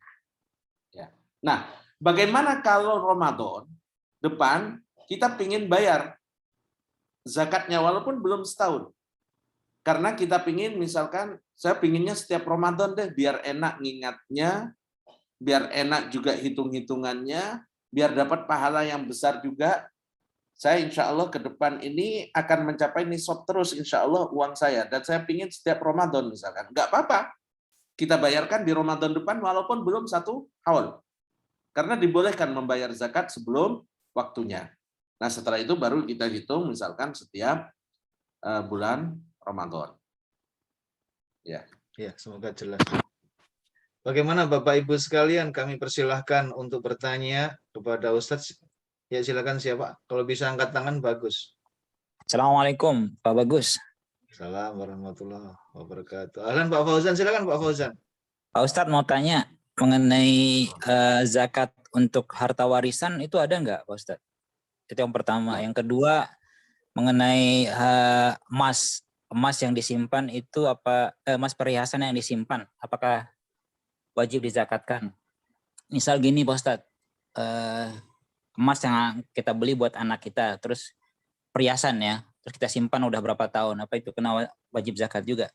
Ya. Nah, bagaimana kalau Ramadan depan kita ingin bayar zakatnya walaupun belum setahun? Karena kita pingin, misalkan saya pinginnya setiap Ramadan deh, biar enak ngingatnya, biar enak juga hitung-hitungannya, biar dapat pahala yang besar juga. Saya insya Allah ke depan ini akan mencapai nisab terus insya Allah uang saya. Dan saya pingin setiap Ramadan misalkan. Nggak apa-apa, kita bayarkan di Ramadan depan walaupun belum satu haul. Karena dibolehkan membayar zakat sebelum waktunya. Nah setelah itu baru kita hitung misalkan setiap bulan Ramadan. Ya. Ya, semoga jelas. Bagaimana Bapak Ibu sekalian, kami persilahkan untuk bertanya kepada Ustadz. Ya silakan siapa? Kalau bisa angkat tangan bagus. Assalamualaikum Pak Bagus. Assalamualaikum warahmatullahi wabarakatuh. Ahlan Pak Fauzan, silakan Pak Fauzan. Pak Ustadz mau tanya mengenai zakat untuk harta warisan itu ada nggak Pak Ustadz? Itu yang pertama. Yang kedua mengenai emas yang disimpan itu emas perhiasan yang disimpan apakah wajib dizakatkan? Misal gini Pak Ustadz, emas yang kita beli buat anak kita, terus perhiasan ya, terus kita simpan udah berapa tahun, apa itu kena wajib zakat juga?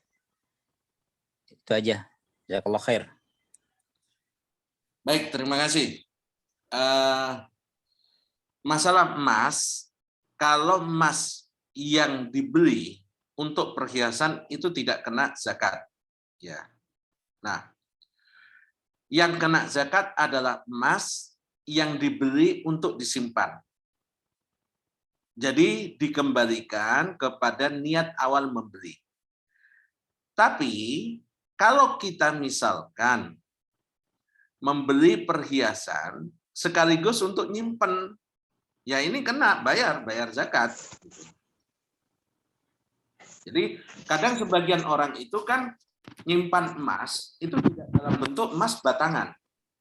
Itu aja. Jazakallah khair. Baik, terima kasih. Masalah emas, kalau emas yang dibeli untuk perhiasan itu tidak kena zakat. Ya. Nah, yang kena zakat adalah emas yang dibeli untuk disimpan. Jadi dikembalikan kepada niat awal membeli. Tapi kalau kita misalkan membeli perhiasan sekaligus untuk nyimpen, ya ini kena bayar zakat. Jadi kadang sebagian orang itu kan nyimpan emas itu tidak dalam bentuk emas batangan.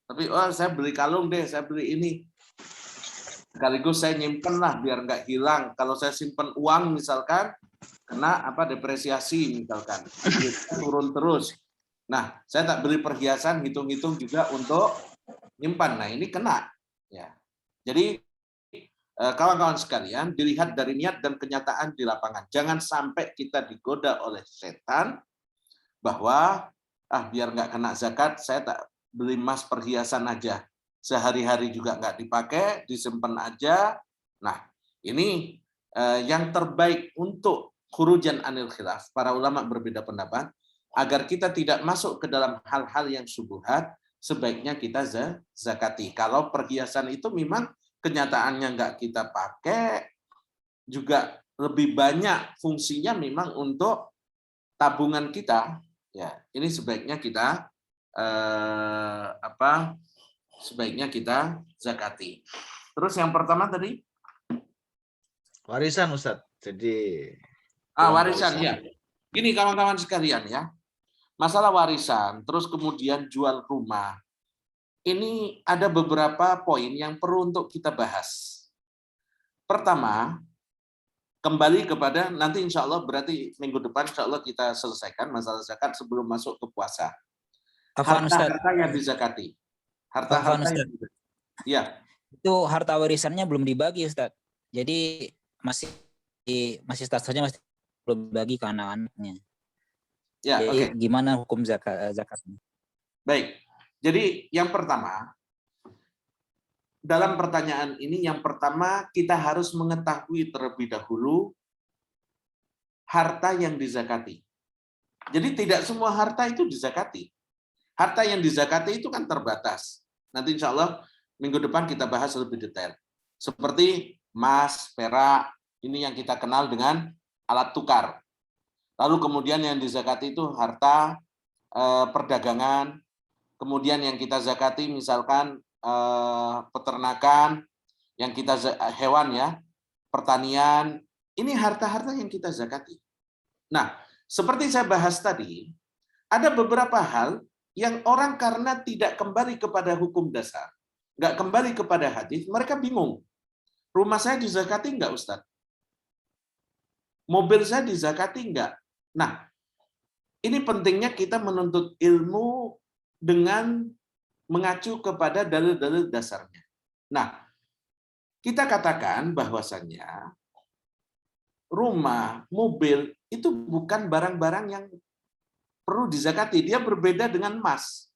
Tapi saya beli kalung deh, saya beli ini. Sekaligus saya nyimpen lah biar nggak hilang. Kalau saya simpen uang misalkan kena depresiasi misalkan. Turun terus. Nah, saya tak beli perhiasan, hitung-hitung juga untuk nyimpan. Nah, ini kena. Ya. Jadi kawan-kawan sekalian, dilihat dari niat dan kenyataan di lapangan. Jangan sampai kita digoda oleh setan bahwa biar nggak kena zakat, saya tak beli emas perhiasan aja. Sehari-hari juga nggak dipakai, disimpan aja. Nah, ini yang terbaik untuk khurujan anil khilaf. Para ulama berbeda pendapat. Agar kita tidak masuk ke dalam hal-hal yang syubhat, sebaiknya kita zakati. Kalau perhiasan itu memang kenyataannya nggak kita pakai, juga lebih banyak fungsinya memang untuk tabungan kita. Ya, ini sebaiknya kita sebaiknya kita zakati. Terus yang pertama tadi warisan Ustadz. Jadi warisan ya. Gini kawan-kawan sekalian ya. Masalah warisan, terus kemudian jual rumah. Ini ada beberapa poin yang perlu untuk kita bahas. Pertama, kembali kepada nanti insya Allah berarti minggu depan insya Allah kita selesaikan masalah zakat sebelum masuk ke puasa. Harta-harta yang dizakati. Harta-harta yang dizakati. Ya. Itu harta warisannya belum dibagi Ustaz. Jadi masih statusnya masih belum dibagi ke anak-anaknya. Ya, oke. Gimana hukum zakatnya? Baik. Jadi yang pertama, dalam pertanyaan ini yang pertama kita harus mengetahui terlebih dahulu harta yang dizakati. Jadi tidak semua harta itu dizakati. Harta yang dizakati itu kan terbatas. Nanti insya Allah minggu depan kita bahas lebih detail. Seperti emas, perak, ini yang kita kenal dengan alat tukar. Lalu kemudian yang dizakati itu harta perdagangan. Kemudian yang kita zakati misalkan peternakan, yang kita hewan ya, pertanian, ini harta-harta yang kita zakati. Nah, seperti saya bahas tadi, ada beberapa hal yang orang karena tidak kembali kepada hukum dasar, nggak kembali kepada hadis, mereka bingung. Rumah saya dizakati nggak, Ustadz? Mobil saya dizakati nggak? Nah, ini pentingnya kita menuntut ilmu dengan mengacu kepada dalil-dalil dasarnya. Nah, kita katakan bahwasannya rumah, mobil itu bukan barang-barang yang perlu dizakati. Dia berbeda dengan emas.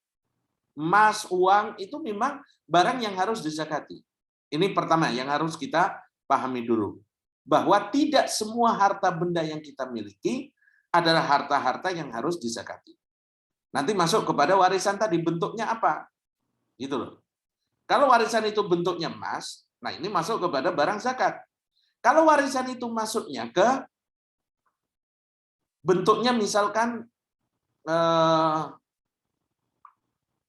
Emas, uang itu memang barang yang harus dizakati. Ini pertama yang harus kita pahami dulu. Bahwa tidak semua harta benda yang kita miliki adalah harta-harta yang harus dizakati. Nanti masuk kepada warisan tadi, bentuknya apa? Gitu loh. Kalau warisan itu bentuknya emas, nah ini masuk kepada barang zakat. Kalau warisan itu masuknya ke bentuknya misalkan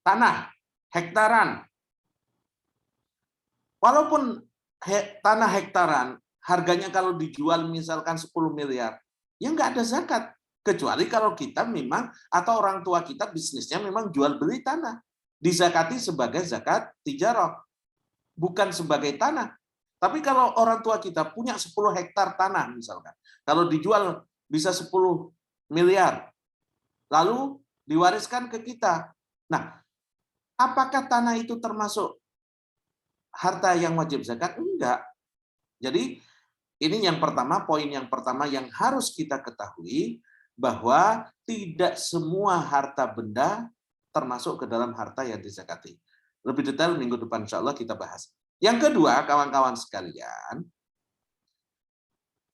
tanah, hektaran. Walaupun tanah hektaran, harganya kalau dijual misalkan 10 miliar, ya nggak ada zakat. Kecuali kalau kita memang, atau orang tua kita bisnisnya memang jual beli tanah. Dizakati sebagai zakat tijarah, bukan sebagai tanah. Tapi kalau orang tua kita punya 10 hektar tanah misalkan, kalau dijual bisa 10 miliar, lalu diwariskan ke kita. Nah, apakah tanah itu termasuk harta yang wajib zakat? Enggak. Jadi ini yang pertama, poin yang pertama yang harus kita ketahui, bahwa tidak semua harta benda termasuk ke dalam harta yang dizakati. Lebih detail minggu depan insya Allah kita bahas. Yang kedua, kawan-kawan sekalian,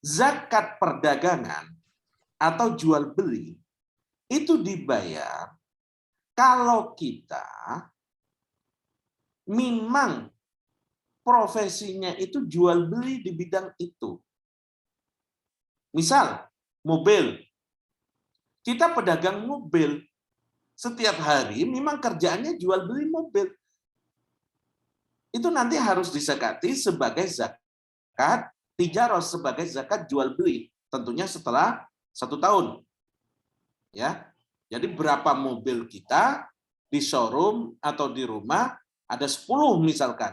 zakat perdagangan atau jual beli itu dibayar kalau kita memang profesinya itu jual beli di bidang itu. Misal, mobil. Kita pedagang mobil. Setiap hari memang kerjaannya jual beli mobil. Itu nanti harus disakati sebagai zakat tijarah, sebagai zakat jual beli. Tentunya setelah 1 tahun. Ya. Jadi berapa mobil kita di showroom atau di rumah, ada 10 misalkan.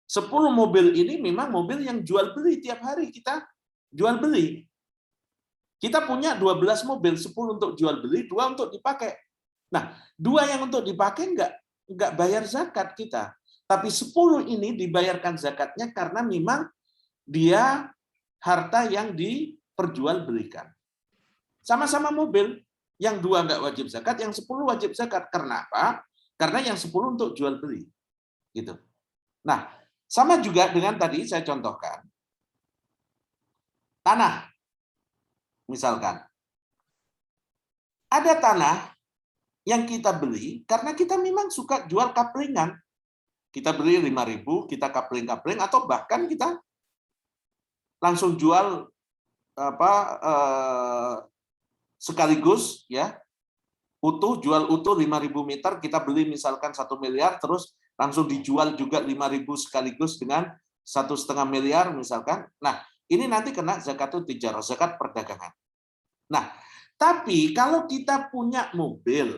10 mobil ini memang mobil yang jual beli tiap hari kita jual beli. Kita punya 12 mobil, 10 untuk jual beli, 2 untuk dipakai. Nah, 2 yang untuk dipakai enggak bayar zakat kita. Tapi 10 ini dibayarkan zakatnya karena memang dia harta yang diperjualbelikan. Sama-sama mobil, yang 2 enggak wajib zakat, yang 10 wajib zakat. Karena apa? Karena yang 10 untuk jual beli. Gitu. Nah, sama juga dengan tadi saya contohkan. Tanah. Misalkan. Ada tanah yang kita beli karena kita memang suka jual kaplingan. Kita beli 5.000, kita kapling-kapling, atau bahkan kita langsung jual sekaligus, ya, jual utuh 5.000 meter, kita beli misalkan 1 miliar, terus langsung dijual juga 5.000 sekaligus dengan 1,5 miliar misalkan. Nah, ini nanti kena zakatul tijarah, zakat perdagangan. Nah, tapi kalau kita punya mobil,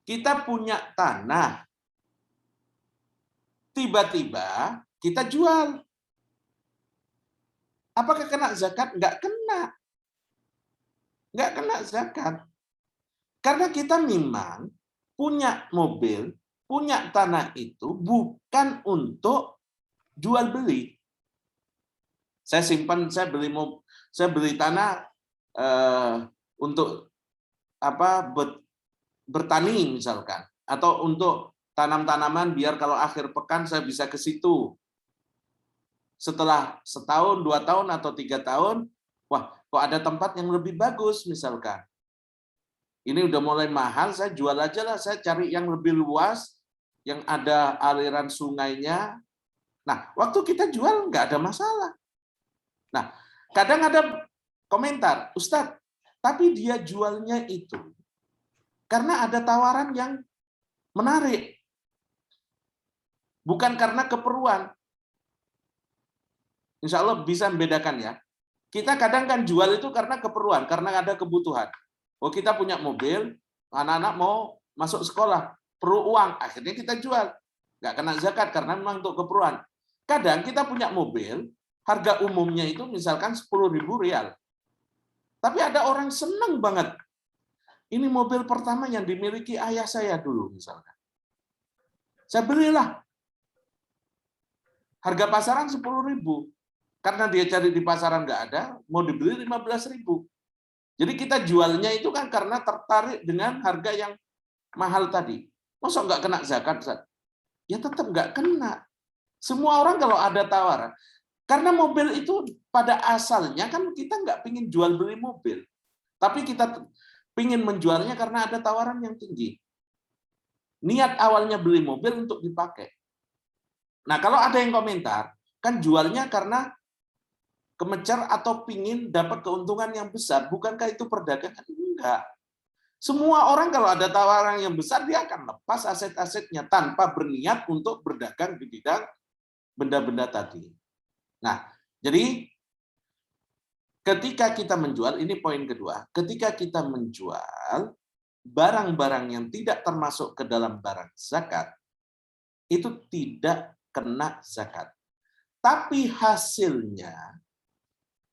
kita punya tanah, tiba-tiba kita jual. Apakah kena zakat? Enggak kena. Enggak kena zakat. Karena kita memang punya mobil, punya tanah itu bukan untuk jual beli. Saya simpan, saya beli tanah untuk bertani misalkan, atau untuk tanam-tanaman biar kalau akhir pekan saya bisa ke situ. Setelah 1 tahun, 2 tahun, atau 3 tahun, wah, kok ada tempat yang lebih bagus misalkan. Ini udah mulai mahal, saya jual aja lah, saya cari yang lebih luas, yang ada aliran sungainya. Nah, waktu kita jual nggak ada masalah. Nah, kadang ada komentar, Ustadz, tapi dia jualnya itu karena ada tawaran yang menarik. Bukan karena keperluan. Insya Allah bisa membedakan ya. Kita kadang kan jual itu karena keperluan, karena ada kebutuhan. Oh, kita punya mobil, anak-anak mau masuk sekolah, perlu uang, akhirnya kita jual. Nggak kena zakat karena memang untuk keperluan. Kadang kita punya mobil, harga umumnya itu misalkan 10.000 rial. Tapi ada orang senang banget. Ini mobil pertama yang dimiliki ayah saya dulu misalkan. Saya belilah. Harga pasaran 10.000. Karena dia cari di pasaran nggak ada, mau dibeli 15.000. Jadi kita jualnya itu kan karena tertarik dengan harga yang mahal tadi. Masa nggak kena zakat, Ustaz? Ya tetap nggak kena. Semua orang kalau ada tawaran, karena mobil itu pada asalnya kan kita nggak pingin jual beli mobil, tapi kita pingin menjualnya karena ada tawaran yang tinggi. Niat awalnya beli mobil untuk dipakai. Nah kalau ada yang komentar, kan jualnya karena kemecer atau pingin dapat keuntungan yang besar, bukankah itu perdagangan? Enggak. Semua orang kalau ada tawaran yang besar, dia akan lepas aset-asetnya tanpa berniat untuk berdagang di bidang benda-benda tadi. Nah, jadi ketika kita menjual, ini poin kedua, ketika kita menjual barang-barang yang tidak termasuk ke dalam barang zakat, itu tidak kena zakat. Tapi hasilnya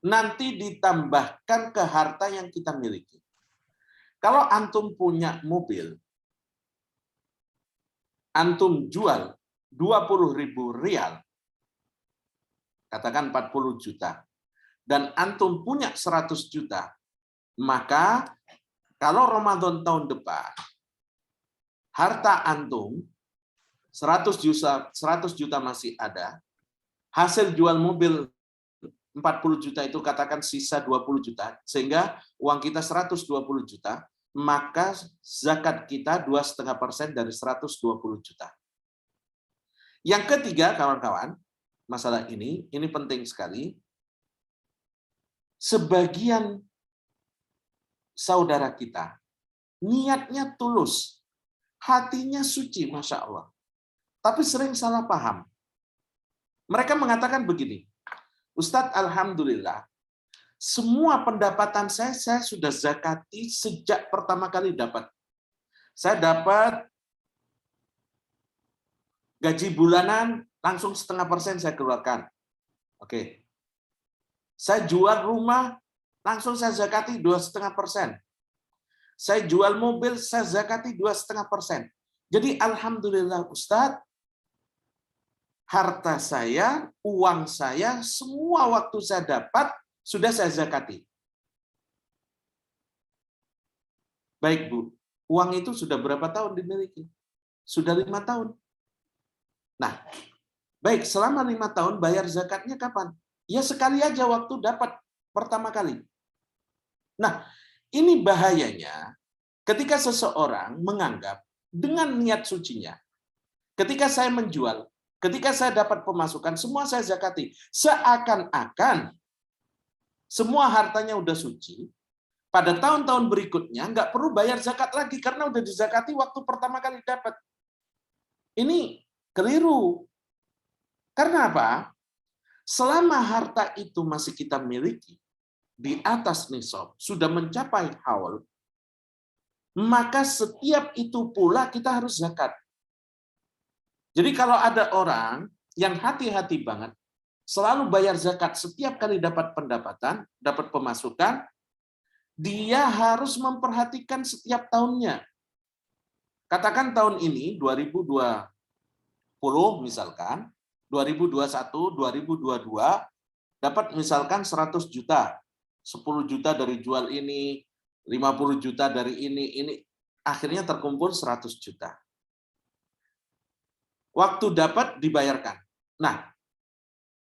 nanti ditambahkan ke harta yang kita miliki. Kalau antum punya mobil, antum jual 20.000 rial, katakan 40 juta, dan antum punya 100 juta, maka kalau Ramadan tahun depan, harta antum 100 juta masih ada, hasil jual mobil 40 juta itu katakan sisa 20 juta, sehingga uang kita 120 juta, maka zakat kita 2,5% dari 120 juta. Yang ketiga, kawan-kawan, masalah ini penting sekali. Sebagian saudara kita, niatnya tulus, hatinya suci, Masya Allah. Tapi sering salah paham. Mereka mengatakan begini, Ustadz, alhamdulillah, semua pendapatan saya sudah zakati sejak pertama kali dapat. Saya dapat gaji bulanan, langsung 0,5% saya keluarkan. Oke. Saya jual rumah, langsung saya zakati 2,5%. Saya jual mobil, saya zakati 2,5%. Jadi alhamdulillah Ustadz, harta saya, uang saya, semua waktu saya dapat, sudah saya zakati. Baik Bu, uang itu sudah berapa tahun dimiliki? Sudah 5 tahun. Nah, baik, selama 5 tahun bayar zakatnya kapan? Ya sekali aja waktu dapat pertama kali. Nah, ini bahayanya ketika seseorang menganggap dengan niat sucinya, ketika saya menjual, ketika saya dapat pemasukan, semua saya zakati. Seakan-akan semua hartanya udah suci, pada tahun-tahun berikutnya nggak perlu bayar zakat lagi, karena udah dizakati waktu pertama kali dapat. Ini keliru. Karena apa? Selama harta itu masih kita miliki, di atas nisab, sudah mencapai haul, maka setiap itu pula kita harus zakat. Jadi kalau ada orang yang hati-hati banget, selalu bayar zakat setiap kali dapat pendapatan, dapat pemasukan, dia harus memperhatikan setiap tahunnya. Katakan tahun ini, 2020 misalkan, 2021, 2022, dapat misalkan 100 juta, 10 juta dari jual ini, 50 juta dari ini, akhirnya terkumpul 100 juta. Waktu dapat dibayarkan. Nah,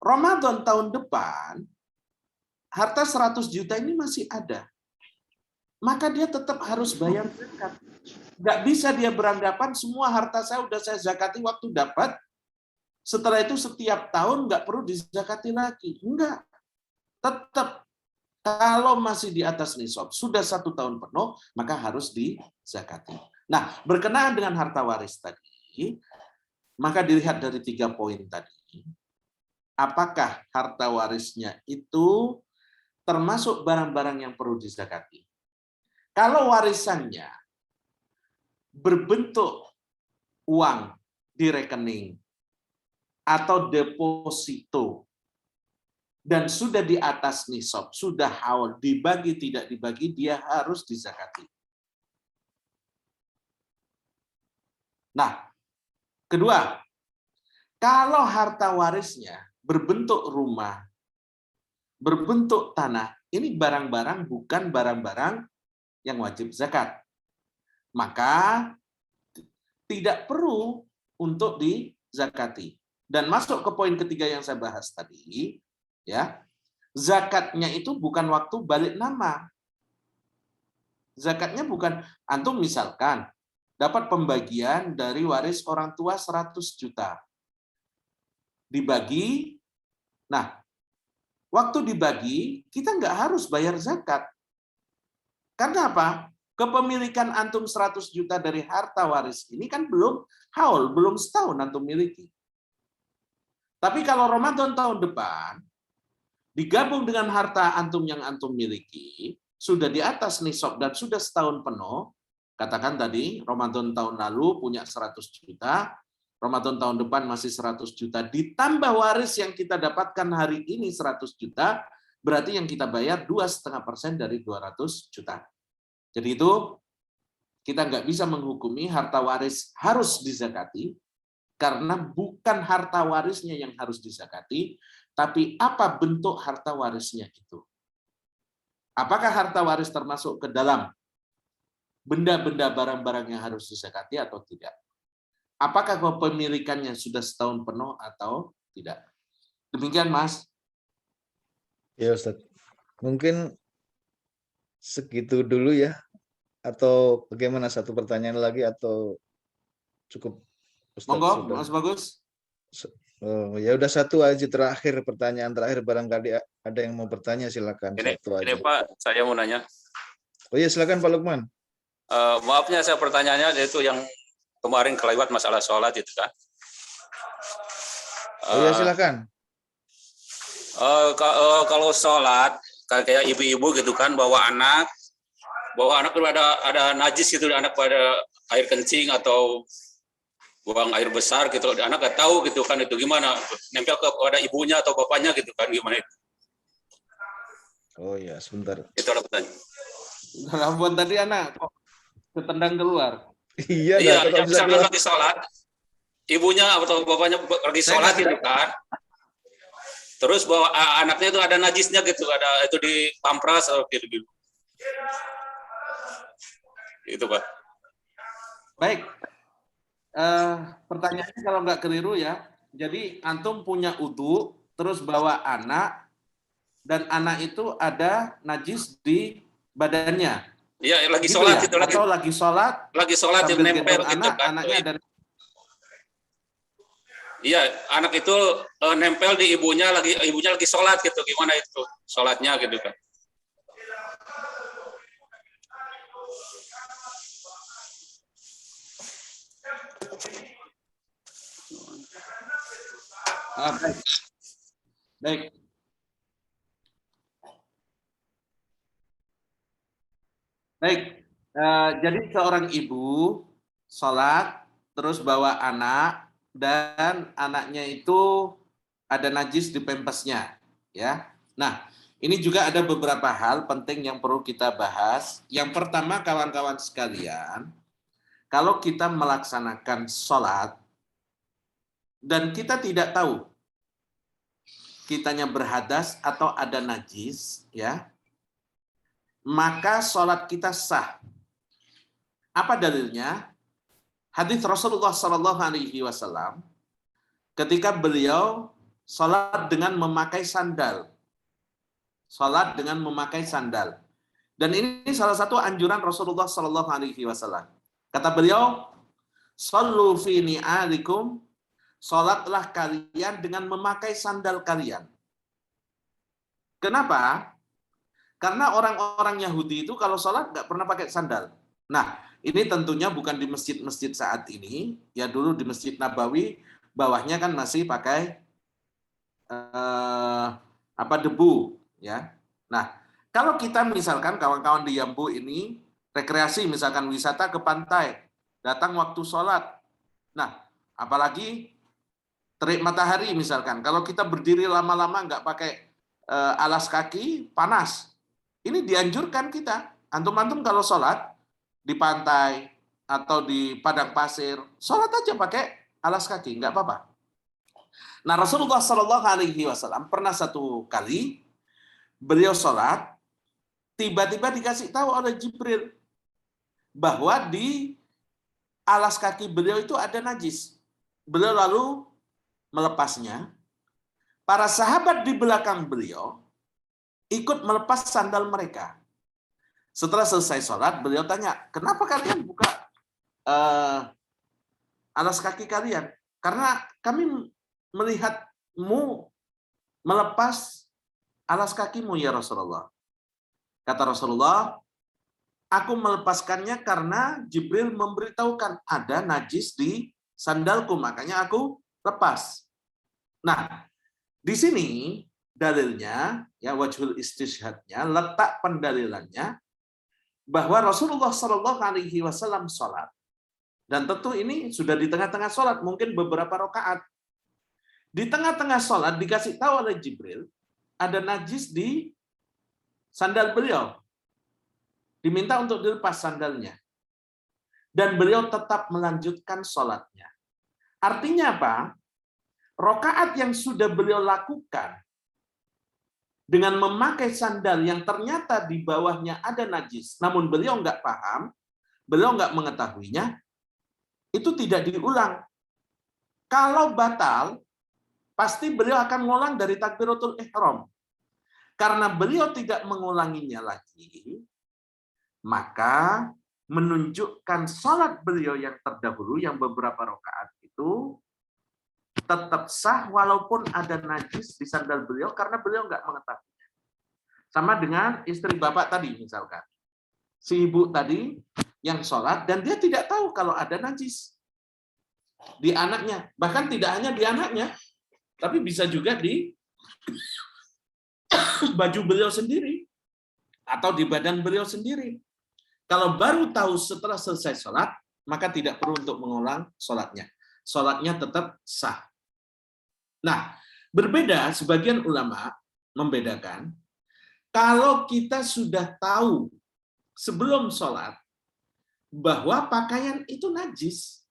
Ramadan tahun depan, harta 100 juta ini masih ada. Maka dia tetap harus bayar zakat. Nggak bisa dia beranggapan semua harta saya udah saya zakati waktu dapat, setelah itu setiap tahun nggak perlu dizakati lagi. Enggak. Tetap kalau masih di atas nisab, sudah 1 tahun penuh, maka harus dizakati. Nah, berkenaan dengan harta waris tadi, maka dilihat dari 3 poin tadi. Apakah harta warisnya itu termasuk barang-barang yang perlu dizakati. Kalau warisannya berbentuk uang di rekening atau deposito dan sudah di atas nisab, sudah haul, dibagi tidak dibagi, dia harus dizakati. Nah, kedua, kalau harta warisnya berbentuk rumah, berbentuk tanah, ini barang-barang bukan barang-barang yang wajib zakat. Maka tidak perlu untuk dizakati. Dan masuk ke poin ketiga yang saya bahas tadi, ya. Zakatnya itu bukan waktu balik nama. Zakatnya bukan, antum misalkan dapat pembagian dari waris orang tua 100 juta. Dibagi, nah, waktu dibagi, kita nggak harus bayar zakat. Karena apa? Kepemilikan antum 100 juta dari harta waris ini kan belum haul, belum setahun antum miliki. Tapi kalau Ramadan tahun depan, digabung dengan harta antum yang antum miliki, sudah di atas nisab dan sudah setahun penuh, katakan tadi Ramadan tahun lalu punya 100 juta, Ramadan tahun depan masih 100 juta, ditambah waris yang kita dapatkan hari ini 100 juta, berarti yang kita bayar 2,5% dari 200 juta. Jadi itu kita nggak bisa menghukumi harta waris harus dizakati, karena bukan harta warisnya yang harus dizakati, tapi apa bentuk harta warisnya itu. Apakah harta waris termasuk ke dalam benda-benda barang-barang yang harus dizakati atau tidak? Apakah kepemilikannya sudah setahun penuh atau tidak? Demikian, Mas. Ya, Ustaz. Mungkin segitu dulu ya. Atau bagaimana, satu pertanyaan lagi atau cukup, Ustaz? Monggo, Sudah. Mas Bagus. Oh, ya udah, satu aja terakhir, pertanyaan terakhir, barangkali ada yang mau bertanya, silakan. Satu aja. Ini Pak, saya mau nanya. Oh iya, silakan Pak Lukman. Maafnya saya pertanyaannya yaitu yang kemarin kelewat masalah sholat itu kan. Oh iya, silakan. Kalau sholat kayak ibu-ibu gitu kan, bawa anak itu ada najis gitu, anak pada air kencing atau buang air besar gitu, anak nggak tahu gitu kan, itu gimana, nempel kepada ibunya atau bapaknya gitu kan, gimana itu? Oh iya, sebentar. Itu ada pertanyaan. Rambut tadi anak kok ketendang keluar. Iya, misalkan lagi sholat, ibunya atau bapaknya lagi sholat gitu kan, terus bawa anaknya itu ada najisnya gitu, ada itu di pampras atau gitu. Itu Pak. Baik. Pertanyaannya kalau nggak keliru ya, jadi antum punya wudu, terus bawa anak, dan anak itu ada najis di badannya. Iya, lagi gitu sholat ya? gitu, Atau lagi sholat yang nempel gitu anak, kan. Anaknya ada. Iya, anak itu nempel di ibunya lagi sholat gitu, gimana itu sholatnya gitu kan? Baik. Baik. Baik. Jadi seorang ibu sholat, terus bawa anak, dan anaknya itu ada najis di pempesnya, ya. Nah, ini juga ada beberapa hal penting yang perlu kita bahas. Yang pertama, kawan-kawan sekalian, kalau kita melaksanakan sholat dan kita tidak tahu kitanya berhadas atau ada najis, ya, maka sholat kita sah. Apa dalilnya? Hadis Rasulullah SAW ketika beliau sholat dengan memakai sandal. Sholat dengan memakai sandal. Dan ini salah satu anjuran Rasulullah SAW. Kata beliau, "Shallu fi ni'alikum", sholatlah kalian dengan memakai sandal kalian. Kenapa? Karena orang-orang Yahudi itu kalau sholat nggak pernah pakai sandal. Nah, ini tentunya bukan di masjid-masjid saat ini. Ya dulu di Masjid Nabawi, bawahnya kan masih pakai debu, ya. Nah, Kalau kita misalkan kawan-kawan di Yambu ini rekreasi, misalkan wisata ke pantai, datang waktu sholat. Nah, apalagi terik matahari misalkan. Kalau kita berdiri lama-lama nggak pakai alas kaki, panas. Ini dianjurkan kita. Antum-antum kalau sholat di pantai atau di padang pasir, sholat aja pakai alas kaki, nggak apa-apa. Nah, Rasulullah Shallallahu Alaihi Wasallam pernah satu kali beliau sholat, tiba-tiba dikasih tahu oleh Jibril bahwa di alas kaki beliau itu ada najis. Beliau lalu melepasnya. Para sahabat di belakang beliau ikut melepas sandal mereka. Setelah selesai sholat, beliau tanya, kenapa kalian buka alas kaki kalian? Karena kami melihatmu melepas alas kakimu ya Rasulullah. Kata Rasulullah, aku melepaskannya karena Jibril memberitahukan ada najis di sandalku, makanya aku lepas. Nah, di sini dalilnya, ya wajhul istishhadnya, letak pendalilannya bahwa Rasulullah Shallallahu Alaihi Wasallam sholat, dan tentu ini sudah di tengah-tengah sholat, mungkin beberapa rakaat. Di tengah-tengah sholat dikasih tahu oleh Jibril ada najis di sandal beliau, diminta untuk dilepas sandalnya, dan beliau tetap melanjutkan sholatnya. Artinya apa? Rakaat yang sudah beliau lakukan dengan memakai sandal yang ternyata di bawahnya ada najis, namun beliau nggak paham, beliau nggak mengetahuinya, itu tidak diulang. Kalau batal, pasti beliau akan mengulang dari takbiratul ihram. Karena beliau tidak mengulanginya lagi, maka menunjukkan salat beliau yang terdahulu, yang beberapa rakaat itu, tetap sah walaupun ada najis di sandal beliau karena beliau nggak mengetahuinya. Sama dengan istri bapak tadi misalkan. Si ibu tadi yang sholat dan dia tidak tahu kalau ada najis di anaknya. Bahkan tidak hanya di anaknya, tapi bisa juga di baju beliau sendiri atau di badan beliau sendiri. Kalau baru tahu setelah selesai sholat, maka tidak perlu untuk mengulang sholatnya. Sholatnya tetap sah. Nah, berbeda, sebagian ulama membedakan, kalau kita sudah tahu sebelum sholat bahwa pakaian itu najis.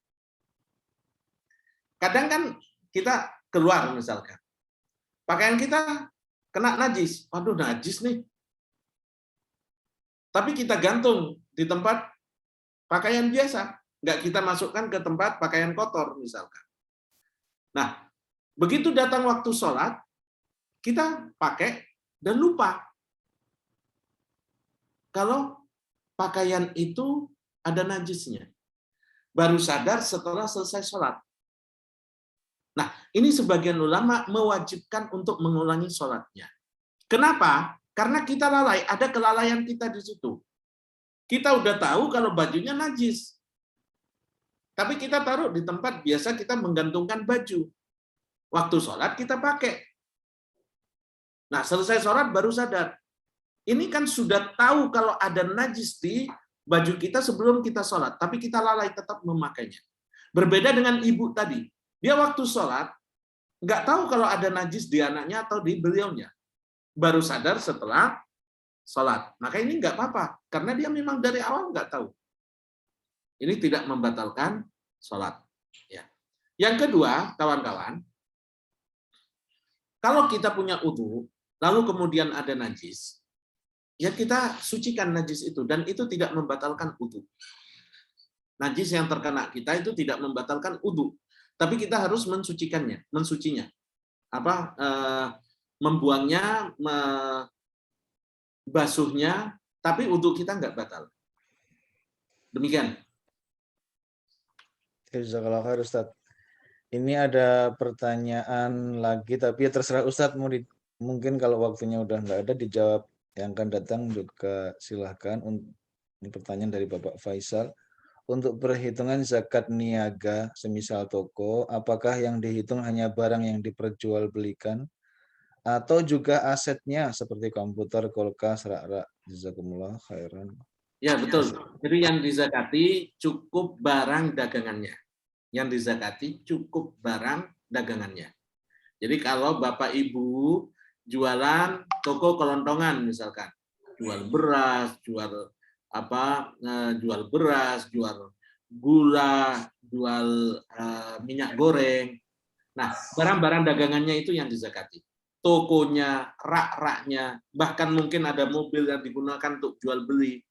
Kadang kan kita keluar misalkan, pakaian kita kena najis, waduh najis nih. Tapi kita gantung di tempat pakaian biasa, nggak kita masukkan ke tempat pakaian kotor misalkan. Nah, begitu datang waktu sholat, kita pakai dan lupa kalau pakaian itu ada najisnya. Baru sadar setelah selesai sholat. Nah, ini sebagian ulama mewajibkan untuk mengulangi sholatnya. Kenapa? Karena kita lalai, ada kelalaian kita di situ. Kita udah tahu kalau bajunya najis. Tapi kita taruh di tempat biasa kita menggantungkan baju. Waktu sholat kita pakai. Nah, selesai sholat baru sadar. Ini kan sudah tahu kalau ada najis di baju kita sebelum kita sholat. Tapi kita lalai tetap memakainya. Berbeda dengan ibu tadi. Dia waktu sholat, nggak tahu kalau ada najis di anaknya atau di beliaunya. Baru sadar setelah sholat. Maka ini nggak apa-apa. Karena dia memang dari awal nggak tahu. Ini tidak membatalkan sholat. Ya. Yang kedua, kawan-kawan, kalau kita punya wudu, lalu kemudian ada najis, ya kita sucikan najis itu, dan itu tidak membatalkan wudu. Najis yang terkena kita itu tidak membatalkan wudu, tapi kita harus mensucikannya, mensucinya. Membuangnya, basuhnya, tapi wudu kita nggak batal. Demikian. Jazakallah khair Ustaz. Ini ada pertanyaan lagi, tapi ya terserah Ustadz, mungkin kalau waktunya udah nggak ada dijawab yang akan datang juga silahkan. Ini pertanyaan dari Bapak Faisal. Untuk perhitungan zakat niaga, semisal toko, apakah yang dihitung hanya barang yang diperjualbelikan atau juga asetnya seperti komputer, kulkas, rak-rak. Jazakumullah khairan. Ya, betul. Jadi yang dizakati cukup barang dagangannya. Yang dizakati cukup barang dagangannya. Jadi kalau Bapak Ibu jualan toko kelontongan misalkan, jual beras, jual jual gula, jual minyak goreng. Nah, barang-barang dagangannya itu yang dizakati. Tokonya, rak-raknya, bahkan mungkin ada mobil yang digunakan untuk jual beli.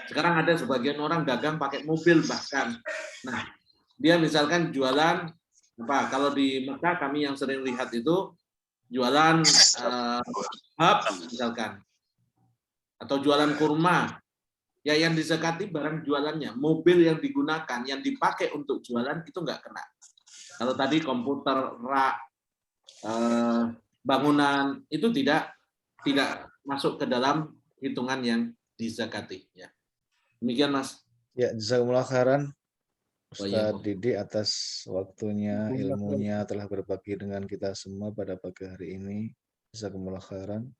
Sekarang ada sebagian orang dagang pakai mobil bahkan. Nah, dia misalkan jualan apa? Kalau di Mekah kami yang sering lihat itu jualan hub misalkan, atau jualan kurma. Ya yang dizakati barang jualannya, mobil yang digunakan, yang dipakai untuk jualan itu nggak kena. Kalau tadi komputer, rak, bangunan itu tidak masuk ke dalam hitungan yang dizakati. Ya. Demikian Mas. Ya, jazakumullah khairan iya, Ustadz Didi atas waktunya, ilmunya telah berbagi dengan kita semua pada pagi hari ini. Jazakumullah khairan.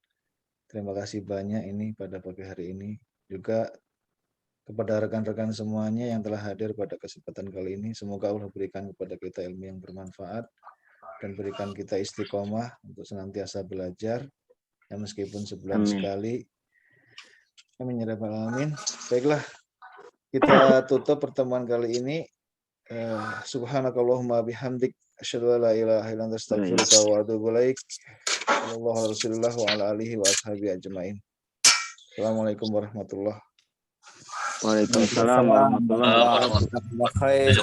Terima kasih banyak ini pada pagi hari ini. Juga kepada rekan-rekan semuanya yang telah hadir pada kesempatan kali ini. Semoga Allah berikan kepada kita ilmu yang bermanfaat dan berikan kita istiqomah untuk senantiasa belajar. Ya, meskipun sebulan sekali. Amin ya rabbal alamin. Baiklah, kita tutup pertemuan kali ini. Subhanakallahumma bihamdik asyhadu an la ilaha illa anta astaghfiruka wa atubu ilaik. Sallallahu alaihi wasallam wa ala alihi wa ashabihi ajmain. Assalamualaikum warahmatullahi wabarakatuh. Waalaikumsalam warahmatullahi wabarakatuh. Terima kasih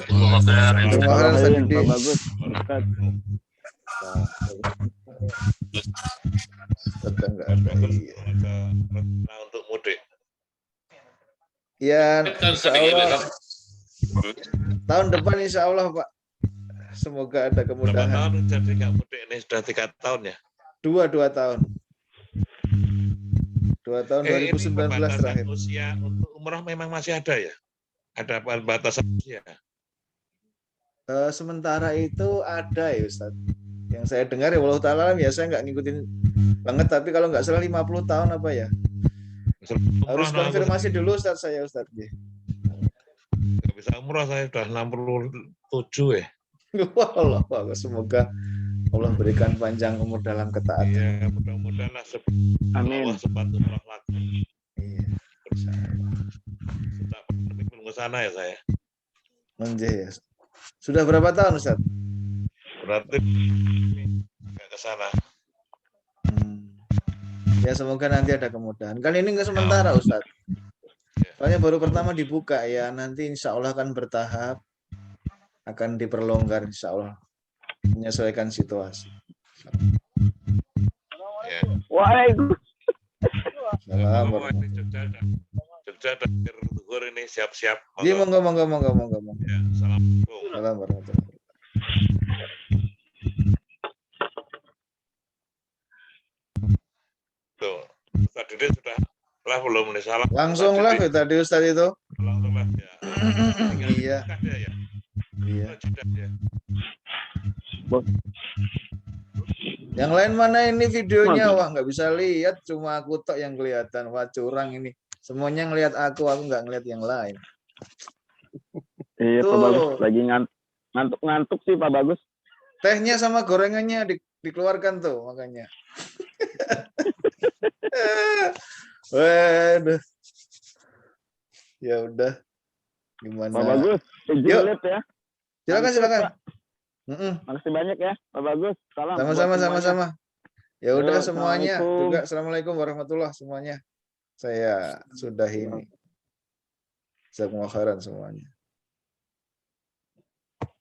Pak Bagus. Enggak ada. Untuk mudik. Ya, insya Allah. Tahun depan insya Allah Pak. Semoga ada Berapa kemudahan. tahun jadi nggak mudik ini? Sudah 3 tahun ya? 2 tahun. 2 tahun 2019 ini terakhir. Usia untuk umrah memang masih ada ya? Ada batasan usia? Sementara itu ada ya Ustaz. Yang saya dengar ya wallahu ta'ala ya, saya nggak ngikutin banget, tapi kalau nggak salah 50 tahun apa ya? Harus konfirmasi dulu Ustaz saya Ustaz. Nggak bisa umrah, saya sudah 67 ya. Allah, semoga Allah berikan panjang umur dalam ketaatan. Iya, mudah-mudahan lah. Amin. Sempat umrah lagi. Iya. Sudah belum ke sana ya saya. Ya. Sudah berapa tahun Ustaz? Berarti nggak ke sana. Ya semoga nanti ada kemudahan. Kan ini nggak sementara Ustaz. Soalnya baru pertama dibuka ya, nanti insya Allah akan bertahap, akan diperlonggar insya Allah, menyesuaikan situasi. Ya. Waalaikumsalam. Jogja ada akhir zuhur ini, siap-siap. Iya, monggo. Ya, assalamualaikum. Salam warahmatullahi wabarakatuh. Tuh, Ustaz Didi sudah lah belum nih, salam. Langsung lah tadi Ustaz itu. Langsung lah ya. Iya. Ya. Iya. Ya. Yang lain mana ini videonya? Wah, nggak bisa lihat, cuma aku tok yang kelihatan. Wah, curang ini. Semuanya ngelihat aku nggak ngelihat yang lain. Iya Pak Bagus, lagi ngantuk sih Pak Bagus. Tehnya sama gorengannya dikeluarkan tuh makanya. Waduh. Ya udah. Gimana? Pak Bagus, Yuk. ya. Silakan. Makasih banyak ya Pak Bagus. Salam. Sama-sama. Ya udah Yo, semuanya Assalamualaikum. juga. Assalamualaikum warahmatullahi semuanya. Saya sudahi ini. Jazakumullah khairan semuanya.